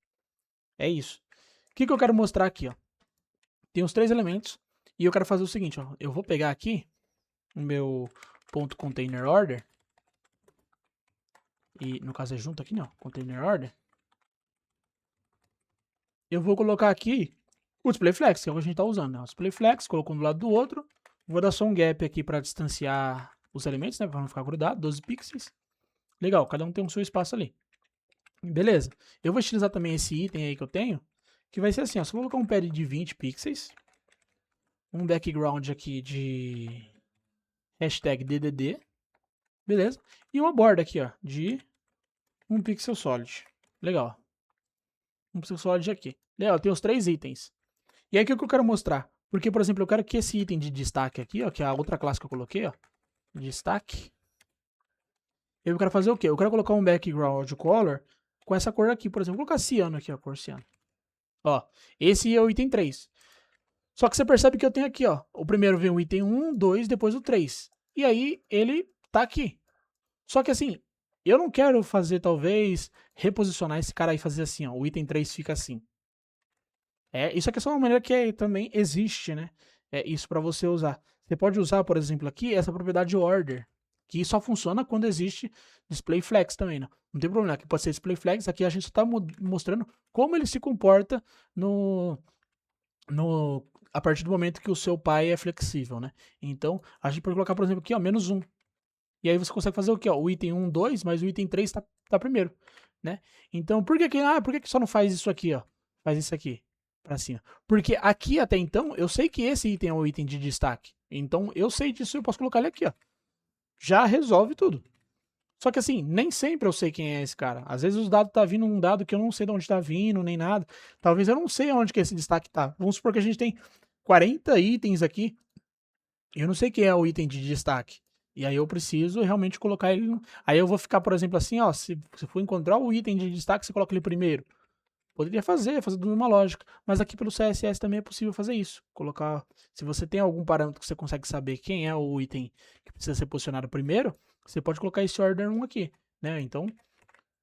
É isso. O que eu quero mostrar aqui, ó? Tem os 3 elementos e eu quero fazer o seguinte, ó. Eu vou pegar aqui o meu ponto container order e no caso é junto aqui, não, container order. Eu vou colocar aqui o display flex, que é o que a gente está usando, né? O display flex, colocou um do lado do outro. Vou dar só um gap aqui para distanciar os elementos, né? Para não ficar grudado, 12 pixels. Legal, cada um tem o seu espaço ali. Beleza. Eu vou utilizar também esse item aí que eu tenho, que vai ser assim, ó. Só vou colocar um pad de 20 pixels. Um background aqui de hashtag DDD. Beleza. E uma borda aqui, ó, de 1 pixel solid. Legal. 1 pixel solid aqui. Legal, tem os 3 itens. E aí o que eu quero mostrar? Porque, por exemplo, eu quero que esse item de destaque aqui, ó, que é a outra classe que eu coloquei, ó, destaque. Eu quero fazer o quê? Eu quero colocar um background color com essa cor aqui, por exemplo. Vou colocar ciano aqui, ó, cor ciano. Ó, esse é o item 3. Só que você percebe que eu tenho aqui, ó, o primeiro vem o item 1, 2, depois o 3. E aí ele tá aqui. Só que assim, eu não quero fazer, talvez, reposicionar esse cara aí e fazer assim, ó, o item 3 fica assim. Isso aqui é só uma maneira que também existe, né? É isso para você usar. Você pode usar, por exemplo, aqui essa propriedade order, que só funciona quando existe display flex também, né? Não tem problema, aqui pode ser display flex, aqui a gente está mostrando como ele se comporta a partir do momento que o seu pai é flexível, né? Então, a gente pode colocar, por exemplo, aqui, ó, -1. E aí você consegue fazer o quê? Ó? O item 1, 2, mas o item 3 tá primeiro, né? Então, por que só não faz isso aqui, ó? Faz isso aqui pra cima. Porque aqui até então, eu sei que esse item é o item de destaque. Então, eu sei disso e eu posso colocar ele aqui, ó. Já resolve tudo. Só que assim, nem sempre eu sei quem é esse cara. Às vezes os dados tá vindo um dado que eu não sei de onde tá vindo, nem nada. Talvez eu não sei onde que esse destaque tá. Vamos supor que a gente tem 40 itens aqui. Eu não sei quem é o item de destaque. E aí eu preciso realmente colocar ele. Aí eu vou ficar, por exemplo, assim, ó. Se for encontrar o item de destaque, você coloca ele primeiro. Poderia fazer tudo numa lógica. Mas aqui pelo CSS também é possível fazer isso. Colocar. Se você tem algum parâmetro que você consegue saber quem é o item que precisa ser posicionado primeiro, você pode colocar esse order 1 aqui, né? Então,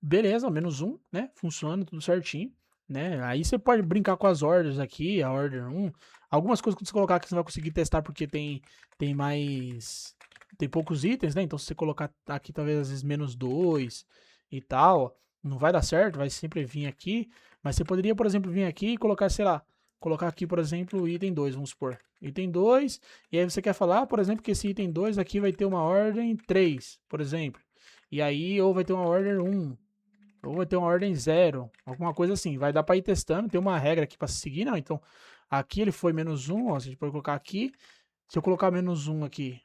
beleza, -1, né? Funciona tudo certinho, né? Aí você pode brincar com as orders aqui, a order 1. Algumas coisas que você colocar aqui você vai conseguir testar porque tem poucos itens, né? Então se você colocar aqui talvez às vezes -2 e tal, não vai dar certo, vai sempre vir aqui, mas você poderia, por exemplo, vir aqui e colocar, sei lá, colocar aqui, por exemplo, o item 2, vamos supor. Item 2, e aí você quer falar, por exemplo, que esse item 2 aqui vai ter uma ordem 3, por exemplo. E aí, ou vai ter uma order 1, ou vai ter uma ordem 0, alguma coisa assim. Vai dar para ir testando, tem uma regra aqui para seguir, não. Então, aqui ele foi -1, ó, a gente pode colocar aqui. Se eu colocar -1 aqui,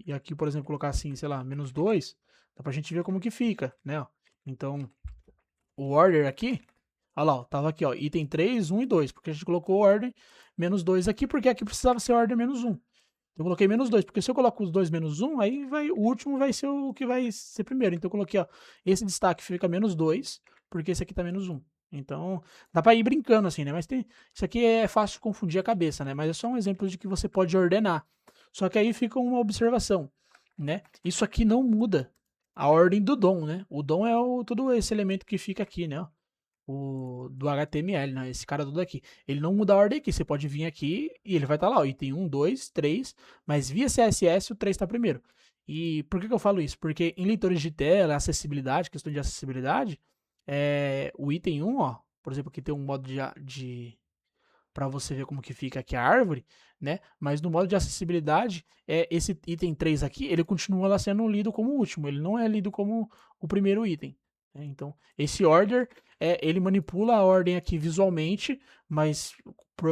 e aqui, por exemplo, colocar assim, sei lá, -2, dá pra gente ver como que fica, né? Ó. Então, o order aqui, olha lá, ó, tava aqui, ó, item 3, 1 e 2, porque a gente colocou ordem -2 aqui, porque aqui precisava ser ordem -1. Eu coloquei -2, porque se eu coloco os dois -1, aí o último vai ser o que vai ser primeiro. Então eu coloquei, ó, esse destaque fica -2, porque esse aqui tá -1. Então, dá pra ir brincando assim, né? Mas isso aqui é fácil de confundir a cabeça, né? Mas é só um exemplo de que você pode ordenar. Só que aí fica uma observação, né? Isso aqui não muda a ordem do DOM, né? O DOM é todo esse elemento que fica aqui, né? Do HTML, né? Esse cara todo aqui. Ele não muda a ordem aqui. Você pode vir aqui e ele vai estar lá, ó, item 1, 2, 3, mas via CSS o 3 está primeiro. E por que eu falo isso? Porque em leitores de tela, acessibilidade, questão de acessibilidade, o item 1, ó, por exemplo, aqui tem um modo para você ver como que fica aqui a árvore, né? Mas no modo de acessibilidade, esse item 3 aqui, ele continua lá sendo lido como o último, ele não é lido como o primeiro item. Então, esse order, ele manipula a ordem aqui visualmente, mas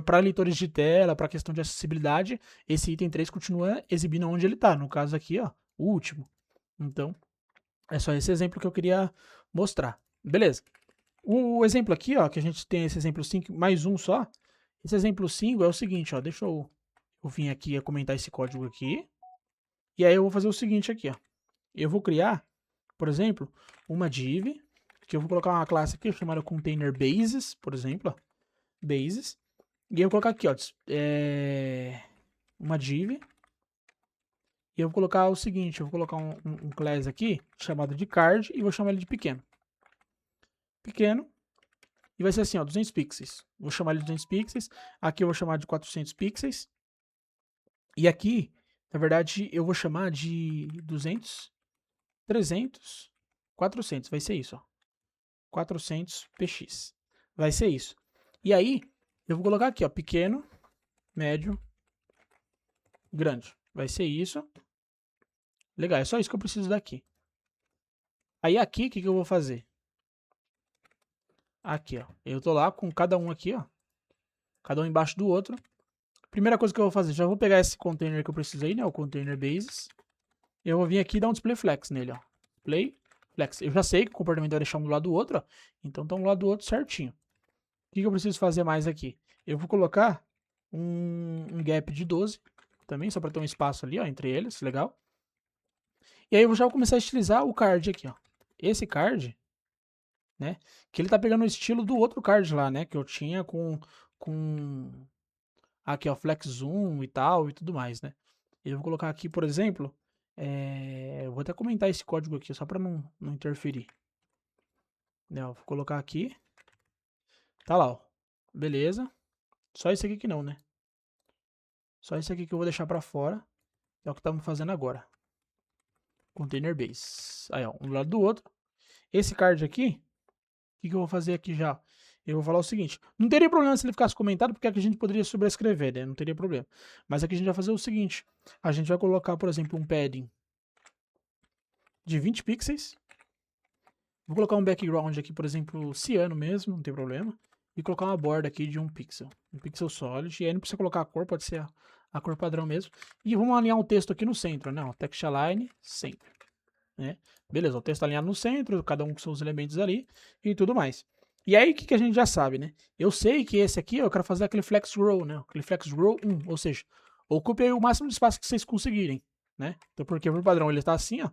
para leitores de tela, para questão de acessibilidade, esse item 3 continua exibindo onde ele está. No caso aqui, ó, o último. Então, é só esse exemplo que eu queria mostrar. Beleza. O exemplo aqui, ó, que a gente tem esse exemplo 5, mais um só. Esse exemplo 5 é o seguinte, ó, deixa eu vir aqui a comentar esse código aqui. E aí eu vou fazer o seguinte aqui, ó. Eu vou criar, por exemplo, uma div, que eu vou colocar uma classe aqui chamada container bases, por exemplo, ó, bases. E eu vou colocar aqui, ó, uma div. E eu vou colocar o seguinte, eu vou colocar um class aqui, chamado de card, e vou chamar ele de pequeno. Pequeno. E vai ser assim, ó, 200 pixels. Vou chamar ele de 200 pixels. Aqui eu vou chamar de 400 pixels. E aqui, na verdade, eu vou chamar de 200, 300, 400. Vai ser isso, ó. 400 px. Vai ser isso. E aí, eu vou colocar aqui, ó, pequeno, médio, grande. Vai ser isso. Legal, é só isso que eu preciso daqui. Aí aqui, o que eu vou fazer? Aqui, ó. Eu tô lá com cada um aqui, ó. Cada um embaixo do outro. Primeira coisa que eu vou fazer, já vou pegar esse container que eu preciso aí, né? O container bases. Eu vou vir aqui e dar um display flex nele, ó. Display flex. Eu já sei que o comportamento vai deixar um do lado do outro, ó. Então tá um do lado do outro certinho. O que eu preciso fazer mais aqui? Eu vou colocar um gap de 12 também, só para ter um espaço ali, ó, entre eles, legal. E aí eu já vou começar a estilizar o card aqui, ó. Esse card, né, que ele tá pegando o estilo do outro card lá, né, que eu tinha com aqui, ó, flex zoom e tal e tudo mais, né. Eu vou colocar aqui, por exemplo, eu vou até comentar esse código aqui, só para não interferir. Né, eu vou colocar aqui. Tá lá, ó. Beleza. Só esse aqui que não, né? Só esse aqui que eu vou deixar para fora. É o que estamos fazendo agora. Container base. Aí, ó, um do lado do outro. Esse card aqui, o que eu vou fazer aqui já? Eu vou falar o seguinte, não teria problema se ele ficasse comentado, porque aqui a gente poderia sobrescrever, né? Não teria problema. Mas aqui a gente vai fazer o seguinte, a gente vai colocar, por exemplo, um padding de 20 pixels. Vou colocar um background aqui, por exemplo, ciano mesmo, não tem problema. E colocar uma borda aqui de 1 pixel. 1 pixel solid. E aí não precisa colocar a cor, pode ser a cor padrão mesmo. E vamos alinhar o texto aqui no centro, né? Ó, text align, centro. Né? Beleza, o texto alinhado no centro, cada um com seus elementos ali e tudo mais. E aí, o que a gente já sabe, né? Eu sei que esse aqui, eu quero fazer aquele flex row, né? Aquele flex row 1, ou seja, ocupe aí o máximo de espaço que vocês conseguirem, né? Então, porque por padrão ele está assim, ó.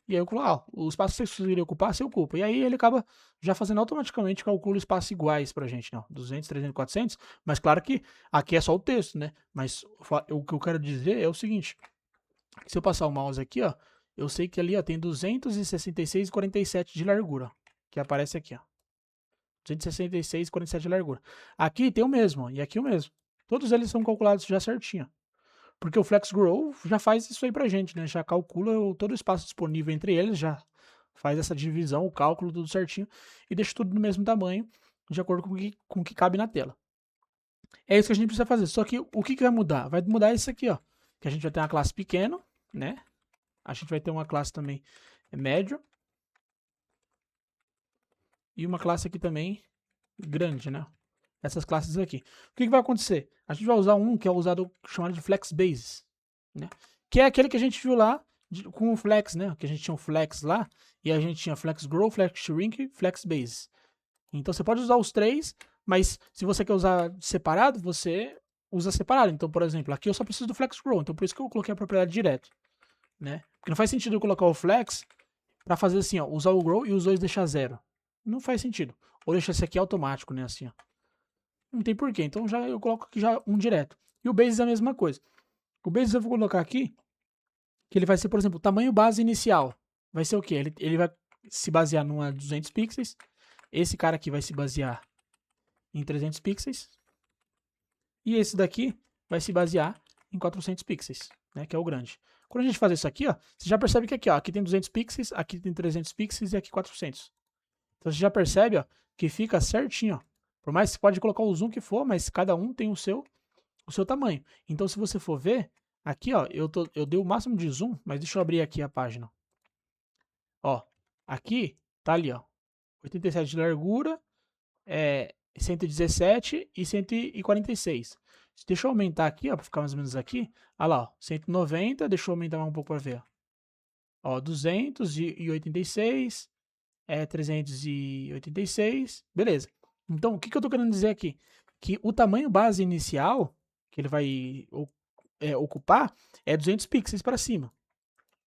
E aí eu coloco, o espaço que vocês conseguirem ocupar, você ocupa. E aí ele acaba já fazendo automaticamente, calcula espaços iguais pra gente, né? 200, 300, 400. Mas claro que aqui é só o texto, né? Mas o que eu quero dizer é o seguinte. Se eu passar o mouse aqui, ó, eu sei que ali, ó, tem 266,47 de largura, que aparece aqui, ó. 266,47 de largura. Aqui tem o mesmo, ó, e aqui o mesmo. Todos eles são calculados já certinho. Porque o FlexGrow já faz isso aí pra gente, né? Já calcula todo o espaço disponível entre eles, já faz essa divisão, o cálculo, tudo certinho, e deixa tudo do mesmo tamanho, de acordo com o que cabe na tela. É isso que a gente precisa fazer. Só que o que vai mudar? Vai mudar isso aqui, ó. Que a gente vai ter uma classe pequeno, né? A gente vai ter uma classe também médio. E uma classe aqui também grande, né? Essas classes aqui. O que vai acontecer? A gente vai usar um que é usado chamado de flex bases, né? Que é aquele que a gente viu lá com o flex, né? Que a gente tinha o flex lá e a gente tinha flex grow, flex shrink e flex base. Então você pode usar os três, mas se você quer usar separado, você usa separado. Então, por exemplo, aqui eu só preciso do flex grow, então por isso que eu coloquei a propriedade direto, né? Porque não faz sentido eu colocar o flex para fazer assim, ó, usar o grow e os dois deixar zero. Não faz sentido. Ou deixar esse aqui automático, né, assim, ó. Não tem porquê. Então já eu coloco aqui já um direto. E o basis é a mesma coisa. O basis eu vou colocar aqui, que ele vai ser, por exemplo, o tamanho base inicial. Vai ser o quê? Ele vai se basear numa 200 pixels. Esse cara aqui vai se basear em 300 pixels. E esse daqui vai se basear em 400 pixels, né, que é o grande. Quando a gente faz isso aqui, ó, você já percebe que aqui, ó, aqui tem 200 pixels, aqui tem 300 pixels e aqui 400. Então você já percebe, ó, que fica certinho, ó. Por mais que você pode colocar o zoom que for, mas cada um tem o seu tamanho. Então se você for ver, aqui, ó, eu dei o máximo de zoom, mas deixa eu abrir aqui a página. Ó, aqui tá ali, ó, 87 de largura, 117 e 146. Deixa eu aumentar aqui, ó, para ficar mais ou menos aqui. Olha lá, ó, 190, deixa eu aumentar mais um pouco para ver. Ó, 286, 386, beleza. Então, o que eu tô querendo dizer aqui? Que o tamanho base inicial que ele vai ocupar é 200 pixels para cima.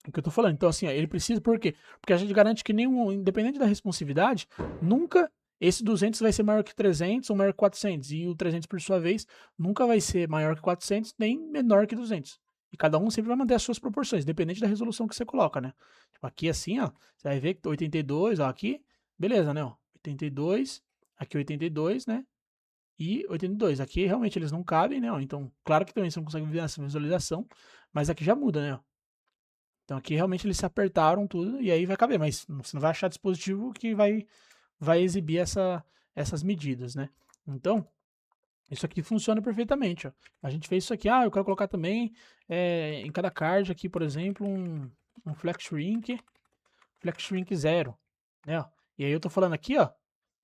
O que eu tô falando. Então, assim, ó, ele precisa, por quê? Porque a gente garante que independente da responsividade, nunca esse 200 vai ser maior que 300 ou maior que 400, e o 300, por sua vez, nunca vai ser maior que 400 nem menor que 200. E cada um sempre vai manter as suas proporções, dependente da resolução que você coloca, né? Tipo, aqui assim, ó, você vai ver que 82, ó, aqui, beleza, né? Ó, 82, aqui 82, né? E 82. Aqui realmente eles não cabem, né? Ó, então, claro que também você não consegue ver essa visualização, mas aqui já muda, né? Ó. Então aqui realmente eles se apertaram tudo e aí vai caber, mas você não vai achar dispositivo que vai exibir essas medidas, né? Então, isso aqui funciona perfeitamente, ó. A gente fez isso aqui, eu quero colocar também em cada card aqui, por exemplo, um flex shrink 0, né? Ó. E aí eu tô falando aqui, ó,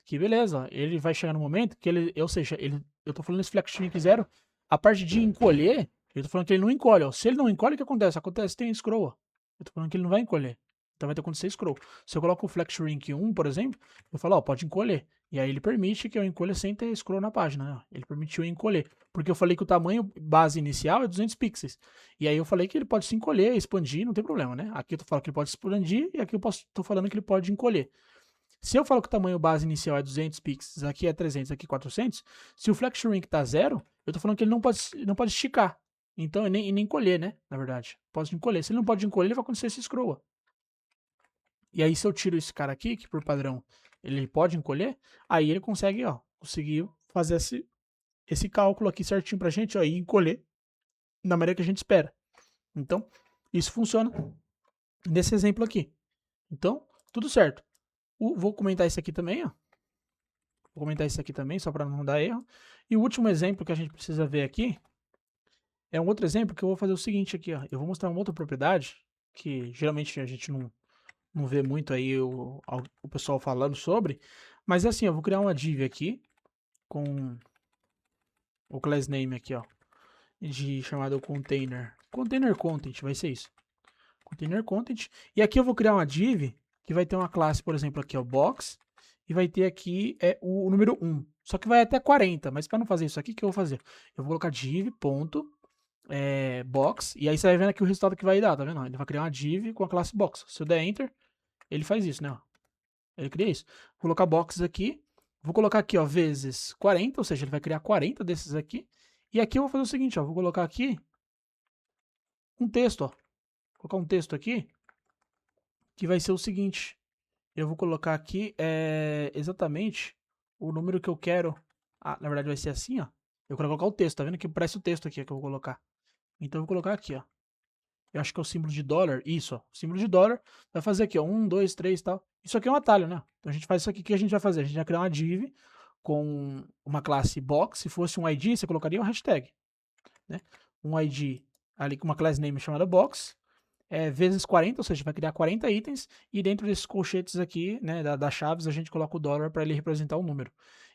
que beleza, ó, ele vai chegar no momento que ele, ou seja, eu tô falando esse flex shrink 0, a parte de encolher, eu tô falando que ele não encolhe, ó. Se ele não encolhe, o que acontece? Acontece, tem scroll, ó. Eu tô falando que ele não vai encolher. Então vai ter que acontecer scroll. Se eu coloco o flex shrink 1, por exemplo, eu falo, ó, pode encolher. E aí ele permite que eu encolha sem ter scroll na página, né? Ele permitiu eu encolher. Porque eu falei que o tamanho base inicial é 200 pixels. E aí eu falei que ele pode se encolher, expandir, não tem problema, né? Aqui eu tô falando que ele pode expandir e aqui eu tô falando que ele pode encolher. Se eu falo que o tamanho base inicial é 200 pixels, aqui é 300, aqui é 400, se o flex shrink tá 0, eu tô falando que ele não pode esticar. Então, nem encolher, né? Na verdade. Pode encolher. Se ele não pode encolher, ele vai acontecer esse scroll. E aí, se eu tiro esse cara aqui, que por padrão ele pode encolher, aí ele conseguir fazer esse cálculo aqui certinho pra gente, ó, e encolher da maneira que a gente espera. Então, isso funciona nesse exemplo aqui. Então, tudo certo. Vou comentar isso aqui também, ó. Vou comentar isso aqui também, só para não dar erro. E o último exemplo que a gente precisa ver aqui é um outro exemplo que eu vou fazer o seguinte aqui, ó. Eu vou mostrar uma outra propriedade que geralmente a gente não vê muito aí o pessoal falando sobre, mas é assim, eu vou criar uma div aqui com o class name aqui, ó, chamado container content, vai ser isso. Container content. E aqui eu vou criar uma div que vai ter uma classe, por exemplo, aqui, ó, box, e vai ter aqui o número 1. Só que vai até 40, mas para não fazer isso aqui, o que eu vou fazer? Eu vou colocar div.box, e aí você vai vendo aqui o resultado que vai dar, tá vendo? Ele vai criar uma div com a classe box. Se eu der enter, ele faz isso, né? Ele cria isso. Vou colocar box aqui, vou colocar aqui, ó, vezes 40, ou seja, ele vai criar 40 desses aqui. E aqui eu vou fazer o seguinte, ó, vou colocar aqui um texto, ó. Vou colocar um texto aqui, que vai ser o seguinte. Eu vou colocar aqui exatamente o número que eu quero. Na verdade vai ser assim, ó. Eu quero colocar o texto, tá vendo que parece o texto aqui que eu vou colocar. Então eu vou colocar aqui, ó. Eu acho que é o símbolo de dólar. Isso, ó. O símbolo de dólar vai fazer aqui, ó. 1, 2, 3 e tal. Isso aqui é um atalho, né? Então a gente faz isso aqui. O que a gente vai fazer? A gente vai criar uma div com uma classe box. Se fosse um ID, você colocaria um hashtag, né? Um ID ali com uma class name chamada box. Vezes 40, ou seja, vai criar 40 itens, e dentro desses colchetes aqui, né, das chaves, a gente coloca o dólar para ele representar o número.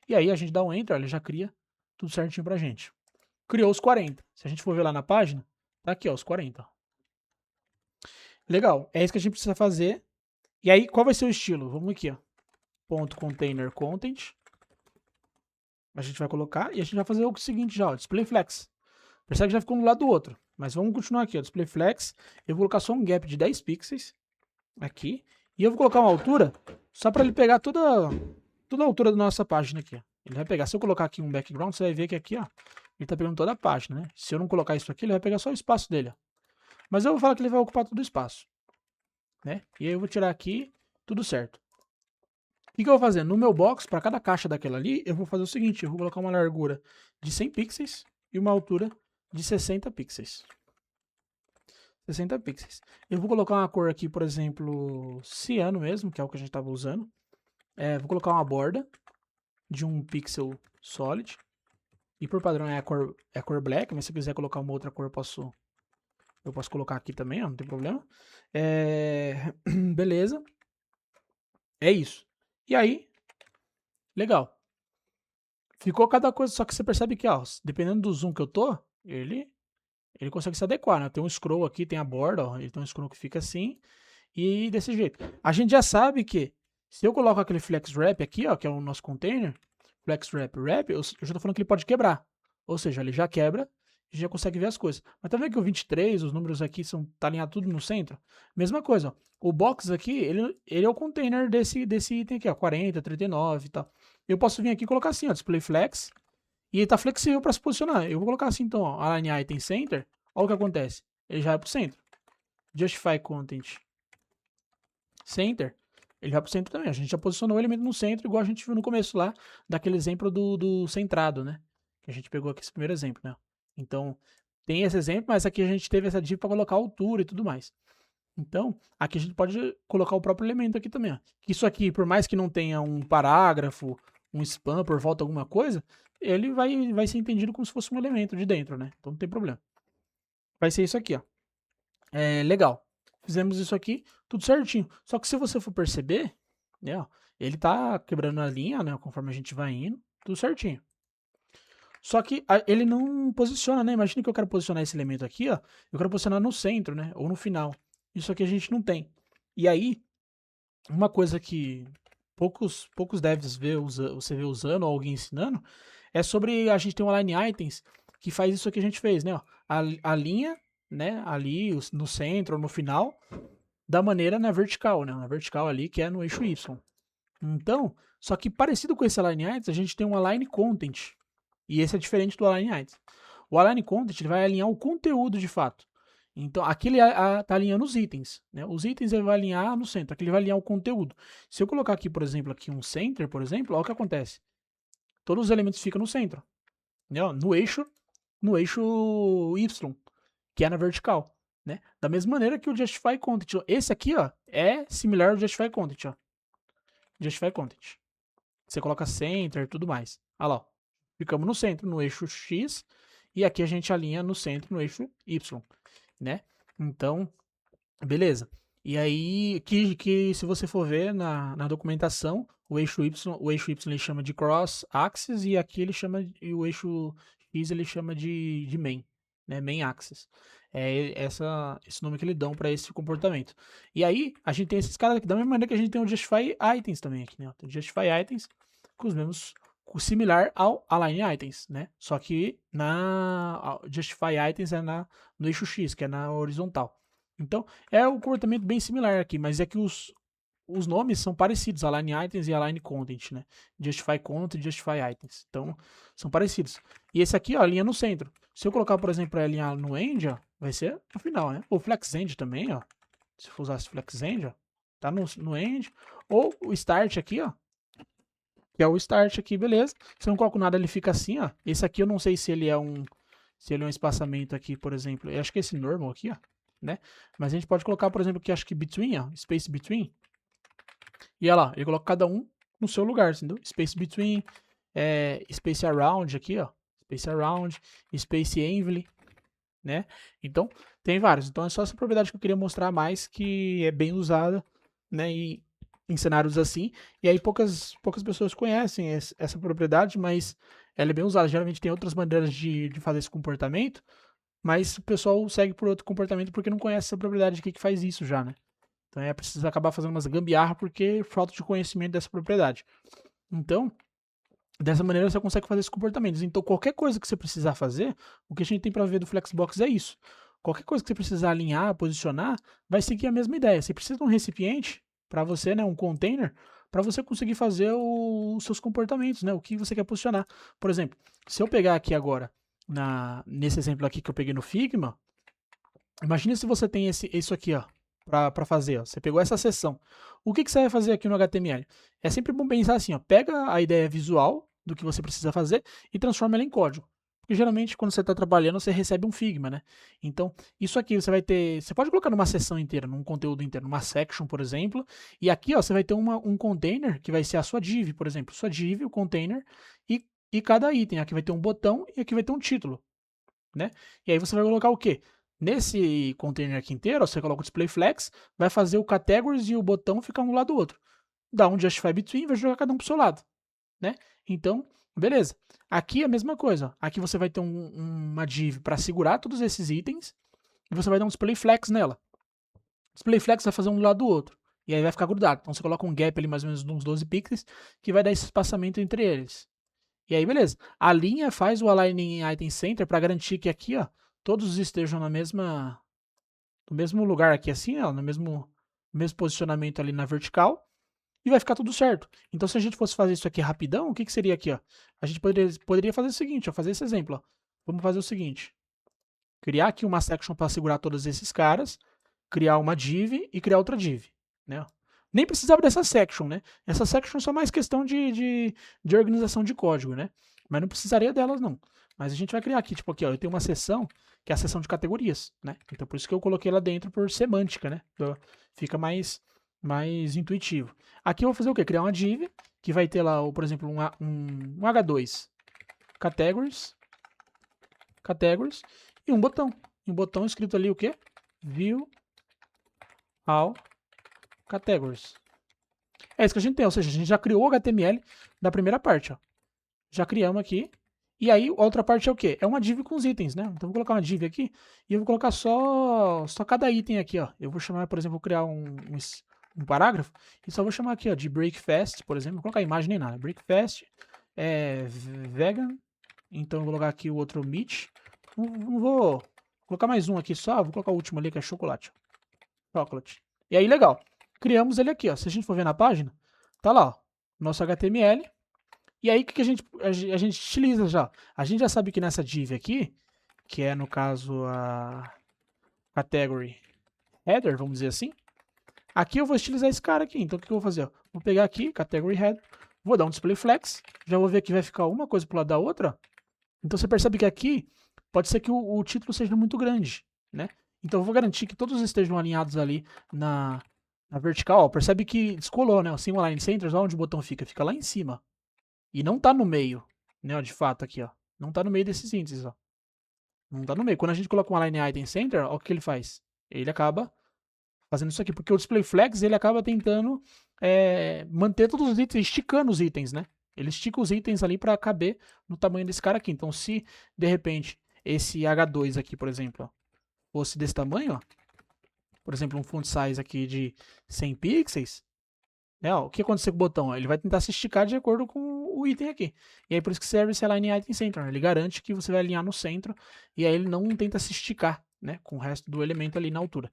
E aí a gente dá um enter, ele já cria tudo certinho pra gente. Criou os 40. Se a gente for ver lá na página, tá aqui, ó, os 40. Legal, é isso que a gente precisa fazer. E aí, qual vai ser o estilo? Vamos aqui, ó. Ponto container content. A gente vai colocar e a gente vai fazer o seguinte já, ó, display flex. Percebe que já ficou um do lado do outro. Mas vamos continuar aqui, ó, display flex. Eu vou colocar só um gap de 10 pixels aqui. E eu vou colocar uma altura só para ele pegar toda a altura da nossa página aqui. Ó. Ele vai pegar, se eu colocar aqui um background, você vai ver que aqui, ó, ele tá pegando toda a página, né? Se eu não colocar isso aqui, ele vai pegar só o espaço dele, ó. Mas eu vou falar que ele vai ocupar todo o espaço, né? E aí eu vou tirar aqui, tudo certo. O que eu vou fazer? No meu box, para cada caixa daquela ali, eu vou fazer o seguinte, eu vou colocar uma largura de 100 pixels e uma altura de 60 pixels. 60 pixels. Eu vou colocar uma cor aqui, por exemplo, ciano mesmo, que é o que a gente estava usando. Vou colocar uma borda de 1 pixel solid. E por padrão é a cor black, mas se eu quiser colocar uma outra cor, eu posso colocar aqui também, ó, não tem problema. Beleza. É isso. E aí, legal. Ficou cada coisa, só que você percebe que, ó, dependendo do zoom que eu tô, ele consegue se adequar, né? Tem um scroll aqui, tem a borda, ó, ele tem um scroll que fica assim, e desse jeito. A gente já sabe que, se eu coloco aquele flex wrap aqui, ó, que é o nosso container, flex wrap, eu já tô falando que ele pode quebrar. Ou seja, ele já quebra a gente já consegue ver as coisas. Mas tá vendo que o 23, os números aqui tá alinhado tudo no centro? Mesma coisa, ó. O box aqui, ele é o container desse item aqui, ó, 40, 39 e tal. Eu posso vir aqui e colocar assim, ó, display flex, e ele tá flexível para se posicionar. Eu vou colocar assim, então, ó, align item center, olha o que acontece. Ele já vai pro centro. Justify content center, ele vai pro centro também. A gente já posicionou o elemento no centro, igual a gente viu no começo lá, daquele exemplo do centrado, né? Que a gente pegou aqui esse primeiro exemplo, né? Então, tem esse exemplo, mas aqui a gente teve essa div para colocar altura e tudo mais. Então, aqui a gente pode colocar o próprio elemento aqui também, ó. Isso aqui, por mais que não tenha um parágrafo, um spam por volta alguma coisa, ele vai ser entendido como se fosse um elemento de dentro, né? Então não tem problema. Vai ser isso aqui, ó. Legal. Fizemos isso aqui, tudo certinho. Só que se você for perceber, né, ó, ele tá quebrando a linha, né, conforme a gente vai indo, tudo certinho. Só que ele não posiciona, né? Imagina que eu quero posicionar esse elemento aqui, ó. Eu quero posicionar no centro, né? Ou no final. Isso aqui a gente não tem. E aí, uma coisa que poucos devs você vê usando ou alguém ensinando, é sobre a gente ter um align items que faz isso que a gente fez, né? Ó, a linha, né? Ali no centro ou no final, da maneira na vertical, né? Na vertical ali, que é no eixo Y. Então, só que parecido com esse align items, a gente tem um align content. E esse é diferente do align items. O align content ele vai alinhar o conteúdo de fato. Então, aqui ele está alinhando os itens. Né? Os itens ele vai alinhar no centro, aqui ele vai alinhar o conteúdo. Se eu colocar aqui, por exemplo, aqui um center, por exemplo, olha o que acontece. Todos os elementos ficam no centro. Né? No eixo Y, que é na vertical. Né? Da mesma maneira que o Justify Content. Esse aqui ó, é similar ao Justify Content. Ó. Justify Content. Você coloca center e tudo mais. Olha lá. Ó. Ficamos no centro, no eixo X. E aqui a gente alinha no centro, no eixo Y. Né? Então, beleza. E aí, que se você for ver na documentação, o eixo Y ele chama de cross axis e aqui ele chama o eixo X ele chama de main, né? Main axis. É esse nome que eles dão para esse comportamento. E aí, a gente tem esses caras aqui, da mesma maneira que a gente tem o justify items também aqui, né? Tem o justify items com os mesmos similar ao align items, né? Só que na justify items é no eixo X, que é na horizontal. Então, é um comportamento bem similar aqui, mas é que os nomes são parecidos, align items e align content, né? Justify content e justify items. Então, são parecidos. E esse aqui, ó, alinha no centro. Se eu colocar, por exemplo, para alinhar no end, ó, vai ser no final, né? O flex end também, ó. Se for usar esse flex end, ó, tá no end. Ou o start aqui, ó, que é o start aqui, beleza. Se eu não coloco nada, ele fica assim, ó. Esse aqui eu não sei se ele é um espaçamento aqui, por exemplo. Eu acho que é esse normal aqui, ó, né? Mas a gente pode colocar, por exemplo, que acho que between, ó, space between. E olha lá, eu coloco cada um no seu lugar, entendeu? Space between, space around aqui, ó. Space around, space envy, né? Então, tem vários. Então, é só essa propriedade que eu queria mostrar mais, que é bem usada, né? E em cenários assim. E aí, poucas pessoas conhecem essa propriedade, mas ela é bem usada. Geralmente tem outras maneiras de fazer esse comportamento, mas o pessoal segue por outro comportamento porque não conhece essa propriedade aqui que faz isso já, né? Então é preciso acabar fazendo umas gambiarra porque falta de conhecimento dessa propriedade. Então, dessa maneira você consegue fazer esses comportamentos. Então, qualquer coisa que você precisar fazer, o que a gente tem para ver do Flexbox é isso. Qualquer coisa que você precisar alinhar, posicionar, vai seguir a mesma ideia. Você precisa de um recipiente para você, né, um container, para você conseguir fazer os seus comportamentos, né, o que você quer posicionar. Por exemplo, se eu pegar aqui agora, nesse exemplo aqui que eu peguei no Figma, imagine se você tem isso aqui, ó, para fazer. Ó. Você pegou essa seção. O que você vai fazer aqui no HTML? É sempre bom pensar assim, ó, pega a ideia visual do que você precisa fazer e transforma ela em código. Porque geralmente quando você está trabalhando, você recebe um Figma, né? Então, isso aqui você vai ter. Você pode colocar numa seção inteira, num conteúdo inteiro, numa section, por exemplo. E aqui, ó, você vai ter um container que vai ser a sua div, por exemplo. Sua div, o container, e cada item. Aqui vai ter um botão e aqui vai ter um título. Né? E aí você vai colocar o quê? Nesse container aqui inteiro, você coloca o display flex, vai fazer o categories e o botão ficar um lado do outro. Dá um justify between e vai jogar cada um pro seu lado, né? Então, beleza. Aqui é a mesma coisa. Ó. Aqui você vai ter uma div para segurar todos esses itens e você vai dar um display flex nela. Display flex vai fazer um do lado do outro e aí vai ficar grudado. Então você coloca um gap ali mais ou menos de uns 12 pixels que vai dar esse espaçamento entre eles. E aí, beleza. A linha faz o Align Item Center para garantir que aqui, ó, todos estejam no mesmo lugar aqui, assim, ó, no mesmo posicionamento ali na vertical. E vai ficar tudo certo. Então, se a gente fosse fazer isso aqui rapidão, o que, que seria aqui, ó? A gente poderia fazer o seguinte, ó, fazer esse exemplo, ó. Vamos fazer o seguinte. Criar aqui uma section para segurar todos esses caras, criar uma div e criar outra div, né? Nem precisava dessa section, né? Essa section é só mais questão de organização de código, né? Mas não precisaria delas, não. Mas a gente vai criar aqui, tipo aqui, ó, eu tenho uma seção, que é a seção de categorias, né? Então, por isso que eu coloquei lá dentro por semântica, né? Então, fica mais intuitivo. Aqui eu vou fazer o quê? Criar uma div, que vai ter lá, por exemplo, um H2, categories, e um botão. E um botão escrito ali o quê? View all categories. É isso que a gente tem, ou seja, a gente já criou o HTML da primeira parte, ó. Já criamos aqui. E aí, a outra parte é o quê? É uma div com os itens, né? Então, eu vou colocar uma div aqui e eu vou colocar só cada item aqui, ó. Eu vou chamar, por exemplo, vou criar um parágrafo e só vou chamar aqui, ó, de breakfast, por exemplo. Não vou colocar imagem nem nada. Breakfast, vegan. Então, eu vou colocar aqui o outro meat. Não vou colocar mais um aqui só. Vou colocar o último ali, que é chocolate. Chocolate. E aí, legal. Criamos ele aqui, ó. Se a gente for ver na página, tá lá, ó, nosso HTML. E aí, o que a gente utiliza já? A gente já sabe que nessa div aqui, que é, no caso, a category header, vamos dizer assim, aqui eu vou utilizar esse cara aqui. Então, o que eu vou fazer? Vou pegar aqui, category header, vou dar um display flex, já vou ver que vai ficar uma coisa pro lado da outra. Então, você percebe que aqui pode ser que o título seja muito grande, né? Então, eu vou garantir que todos estejam alinhados ali na vertical. Ó, percebe que descolou, né? O Single Align Centers, onde o botão fica? Fica lá em cima. E não tá no meio, né, ó, de fato aqui, ó. Não tá no meio desses índices, ó. Não tá no meio. Quando a gente coloca um Align Item Center, ó, o que ele faz? Ele acaba fazendo isso aqui, porque o Display Flex, ele acaba tentando manter todos os itens, esticando os itens, né? Ele estica os itens ali para caber no tamanho desse cara aqui. Então, se, de repente, esse H2 aqui, por exemplo, ó, fosse desse tamanho, ó, por exemplo, um font size aqui de 100 pixels, né, ó, o que aconteceu com o botão? Ele vai tentar se esticar de acordo com o item aqui. E aí por isso que serve esse Align Item Center. Né? Ele garante que você vai alinhar no centro e aí ele não tenta se esticar, né, com o resto do elemento ali na altura.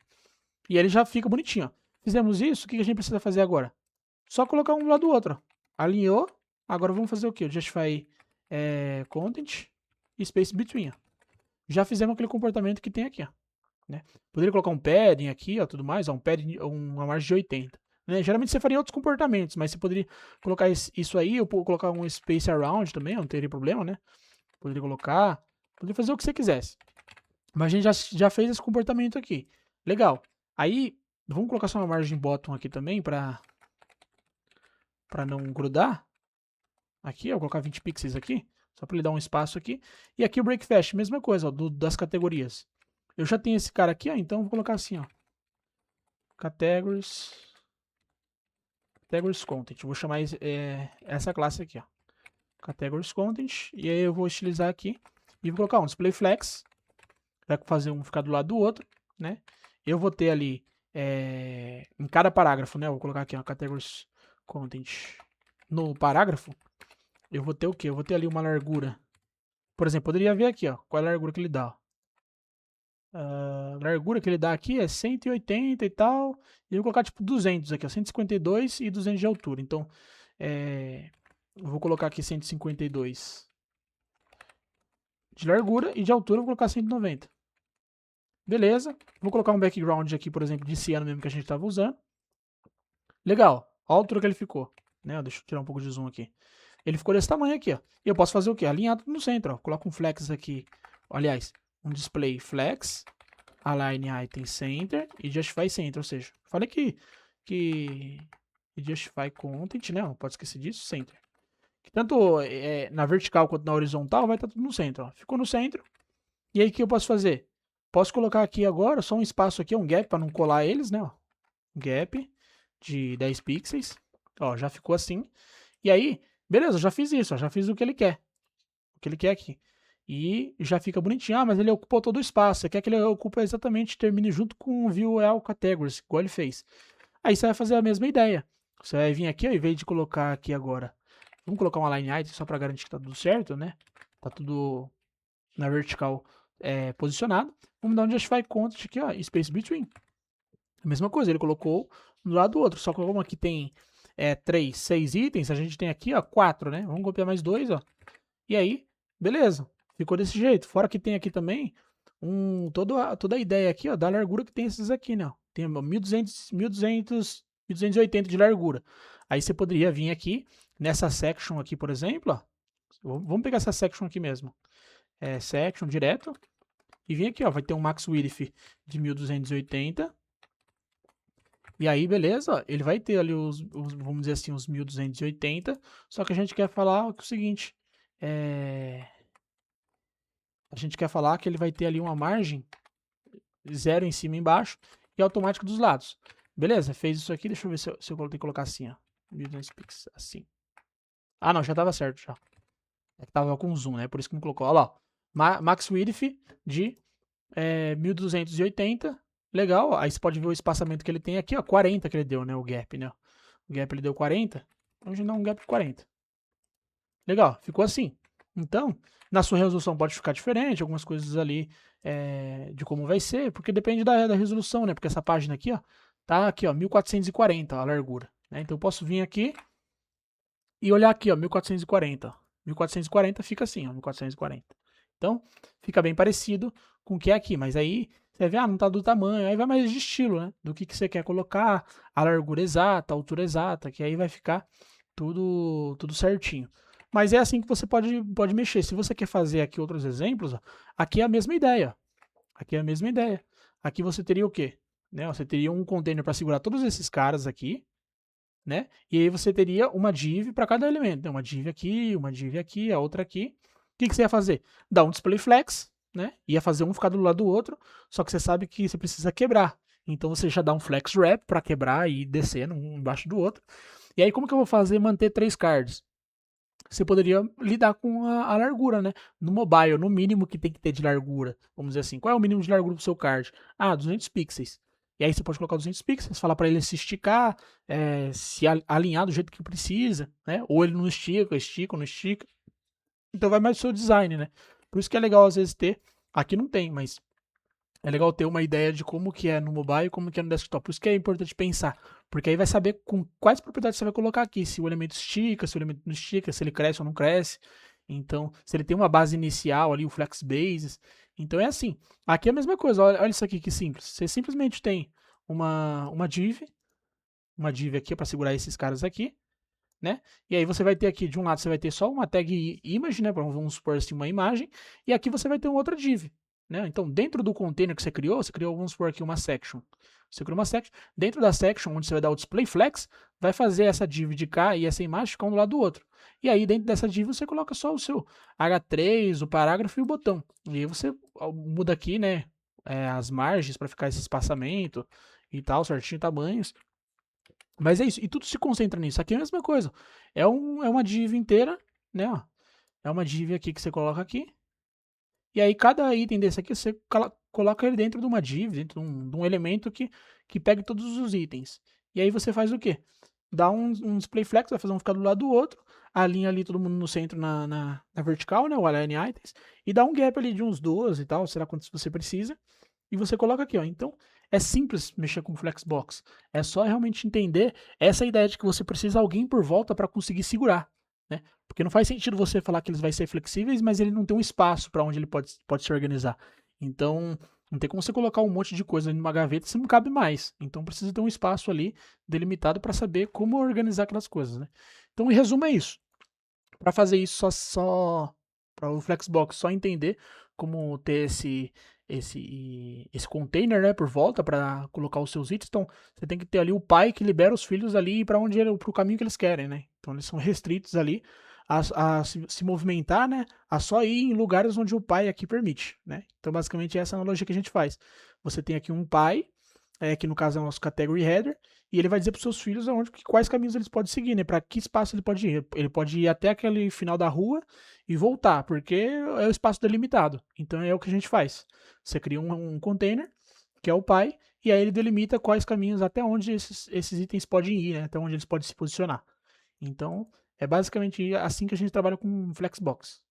E aí ele já fica bonitinho. Ó. Fizemos isso, o que a gente precisa fazer agora? Só colocar um do lado do outro. Ó. Alinhou. Agora vamos fazer o quê? O Justify Content e Space Between. Ó. Já fizemos aquele comportamento que tem aqui. Ó, né? Poderia colocar um padding aqui, ó, tudo mais, ó, um padding, uma margem de 80. Né? Geralmente você faria outros comportamentos, mas você poderia colocar isso aí, ou colocar um space around também, não teria problema, né? Poderia colocar, poderia fazer o que você quisesse. Mas a gente já fez esse comportamento aqui. Legal. Aí, vamos colocar só uma margem bottom aqui também, para não grudar. Aqui, eu vou colocar 20 pixels aqui, só para ele dar um espaço aqui. E aqui o breakfast, mesma coisa, ó, das categorias. Eu já tenho esse cara aqui, ó, então eu vou colocar assim, ó. Categories Content. Vou chamar essa classe aqui, ó. Categories Content. E aí eu vou estilizar aqui. E vou colocar um Display Flex. Vai fazer um ficar do lado do outro, né? Eu vou ter ali, em cada parágrafo, né? Eu vou colocar aqui, ó, Categories Content. No parágrafo, eu vou ter o quê? Eu vou ter ali uma largura. Por exemplo, poderia ver aqui, ó. Qual é a largura que ele dá, ó. A largura que ele dá aqui é 180 e tal. E eu vou colocar tipo 200 aqui, ó, 152 e 200 de altura. Então, eu vou colocar aqui 152 de largura e de altura eu vou colocar 190. Beleza. Vou colocar um background aqui, por exemplo, de ciano mesmo que a gente estava usando. Legal. Olha a altura que ele ficou. Né? Deixa eu tirar um pouco de zoom aqui. Ele ficou desse tamanho aqui, ó. E eu posso fazer o quê? Alinhado no centro, ó. Coloco um flex aqui. Aliás, um display flex, align item center e justify center, ou seja, falei que justify content, né? Não pode esquecer disso, center. Que tanto na vertical quanto na horizontal vai estar tudo no centro, ó. Ficou no centro. E aí o que eu posso fazer? Posso colocar aqui agora só um espaço aqui, um gap para não colar eles, né? Ó. Gap de 10 pixels. Ó, já ficou assim. E aí, beleza, já fiz isso, ó, já fiz o que ele quer. O que ele quer aqui. E já fica bonitinho. Ah, mas ele ocupou todo o espaço. Você quer que ele ocupe exatamente, termine junto com o View All Categories, igual ele fez. Aí você vai fazer a mesma ideia. Você vai vir aqui, ao invés de colocar aqui agora Vamos colocar uma line item só para garantir que tá tudo certo, né? Tá tudo na vertical posicionado. Vamos dar um justify content aqui, ó, space between. A mesma coisa, ele colocou um do lado do outro, só que como aqui tem 3, 6 itens, a gente tem aqui, ó, 4, né? Vamos copiar mais 2, ó. E aí, beleza, ficou desse jeito. Fora que tem aqui também toda a ideia aqui, ó, da largura que tem esses aqui, né? Ó. Tem 1280 de largura. Aí você poderia vir aqui, nessa section aqui, por exemplo, ó. Vamos pegar essa section aqui mesmo. Section direto. E vir aqui, ó, vai ter um max width de 1280. E aí, beleza, ó, ele vai ter ali vamos dizer assim, os 1280. Só que a gente quer falar o seguinte, a gente quer falar que ele vai ter ali uma margem 0 em cima e embaixo e automático dos lados. Beleza, fez isso aqui, deixa eu ver se eu tenho que colocar assim, ó. 1200 pixels, assim. Ah, não, já tava certo, já. É que tava com zoom, né? Por isso que não colocou. Olha lá, ó. Max width de 1280. Legal, ó. Aí você pode ver o espaçamento que ele tem aqui, ó. 40 que ele deu, né? O gap, né? O gap ele deu 40. Então a gente dá um gap de 40. Legal, ficou assim. Então, na sua resolução pode ficar diferente, algumas coisas ali de como vai ser, porque depende da resolução, né? Porque essa página aqui, ó, tá aqui, ó, 1440, ó, a largura. Né? Então eu posso vir aqui e olhar aqui, ó, 1440. 1440 fica assim, ó, 1440. Então, fica bem parecido com o que é aqui, mas aí você vê, não tá do tamanho, aí vai mais de estilo, né? Do que você quer colocar, a largura exata, a altura exata, que aí vai ficar tudo certinho. Mas é assim que você pode mexer. Se você quer fazer aqui outros exemplos, ó, aqui é a mesma ideia. Aqui é a mesma ideia. Aqui você teria o quê? Né? Você teria um container para segurar todos esses caras aqui, né? E aí você teria uma div para cada elemento. Né? Uma div aqui, a outra aqui. O que você ia fazer? Dar um display flex, né? Ia fazer um ficar do lado do outro, só que você sabe que você precisa quebrar. Então você já dá um flex wrap para quebrar e descer um embaixo do outro. E aí como que eu vou fazer manter 3 cards? Você poderia lidar com a largura, né? No mobile, no mínimo que tem que ter de largura. Vamos dizer assim, qual é o mínimo de largura do seu card? 200 pixels. E aí você pode colocar 200 pixels, falar para ele se esticar, se alinhar do jeito que precisa, né? Ou ele não estica ou não estica. Então vai mais do seu design, né? Por isso que é legal às vezes ter, aqui não tem, mas é legal ter uma ideia de como que é no mobile e como que é no desktop. Por isso que é importante pensar. Porque aí vai saber com quais propriedades você vai colocar aqui. Se o elemento estica, se o elemento não estica, se ele cresce ou não cresce. Então, se ele tem uma base inicial ali, o flex bases. Então é assim. Aqui é a mesma coisa. Olha isso aqui que simples. Você simplesmente tem uma div. Uma div aqui para segurar esses caras aqui. Né? E aí você vai ter aqui, de um lado você vai ter só uma tag image, né? Vamos supor assim, uma imagem. E aqui você vai ter uma outra div. Né? Então, dentro do container que você criou, vamos supor aqui uma section. Você criou uma section. Dentro da section, onde você vai dar o display flex, vai fazer essa div de cá e essa imagem ficar um do lado do outro. E aí, dentro dessa div, você coloca só o seu H3, o parágrafo e o botão. E aí você muda aqui, né? As margens para ficar esse espaçamento e tal, certinho, tamanhos. Mas é isso, e tudo se concentra nisso. Aqui é a mesma coisa. É uma div inteira, né? Ó. É uma div aqui que você coloca aqui. E aí cada item desse aqui você coloca ele dentro de uma div, dentro de um elemento que pegue todos os itens. E aí você faz o quê? Dá um display flex, vai fazer um ficar do lado do outro, alinha ali todo mundo no centro na vertical, né? O align items, e dá um gap ali de uns 12 e tal, será quantos você precisa. E você coloca aqui, ó. Então, é simples mexer com o Flexbox. É só realmente entender essa ideia de que você precisa de alguém por volta para conseguir segurar, né? Porque não faz sentido você falar que eles vão ser flexíveis, mas ele não tem um espaço para onde ele pode se organizar. Então, não tem como você colocar um monte de coisa numa gaveta se não cabe mais. Então, precisa ter um espaço ali delimitado para saber como organizar aquelas coisas, né? Então, em resumo, é isso. Para fazer isso, só para o Flexbox só entender como ter esse container, né, por volta para colocar os seus itens. Então, você tem que ter ali o pai que libera os filhos ali para o caminho que eles querem, né? Então, eles são restritos ali a se movimentar, né? A só ir em lugares onde o pai aqui permite, né? Então, basicamente, essa é a analogia que a gente faz. Você tem aqui um pai, que no caso é o nosso category header, e ele vai dizer para os seus filhos quais caminhos eles podem seguir, né? Para que espaço ele pode ir. Ele pode ir até aquele final da rua e voltar, porque é o espaço delimitado. Então é o que a gente faz. Você cria um container, que é o pai, e aí ele delimita quais caminhos até onde esses itens podem ir, né? Até onde eles podem se posicionar. Então É basicamente assim que a gente trabalha com Flexbox.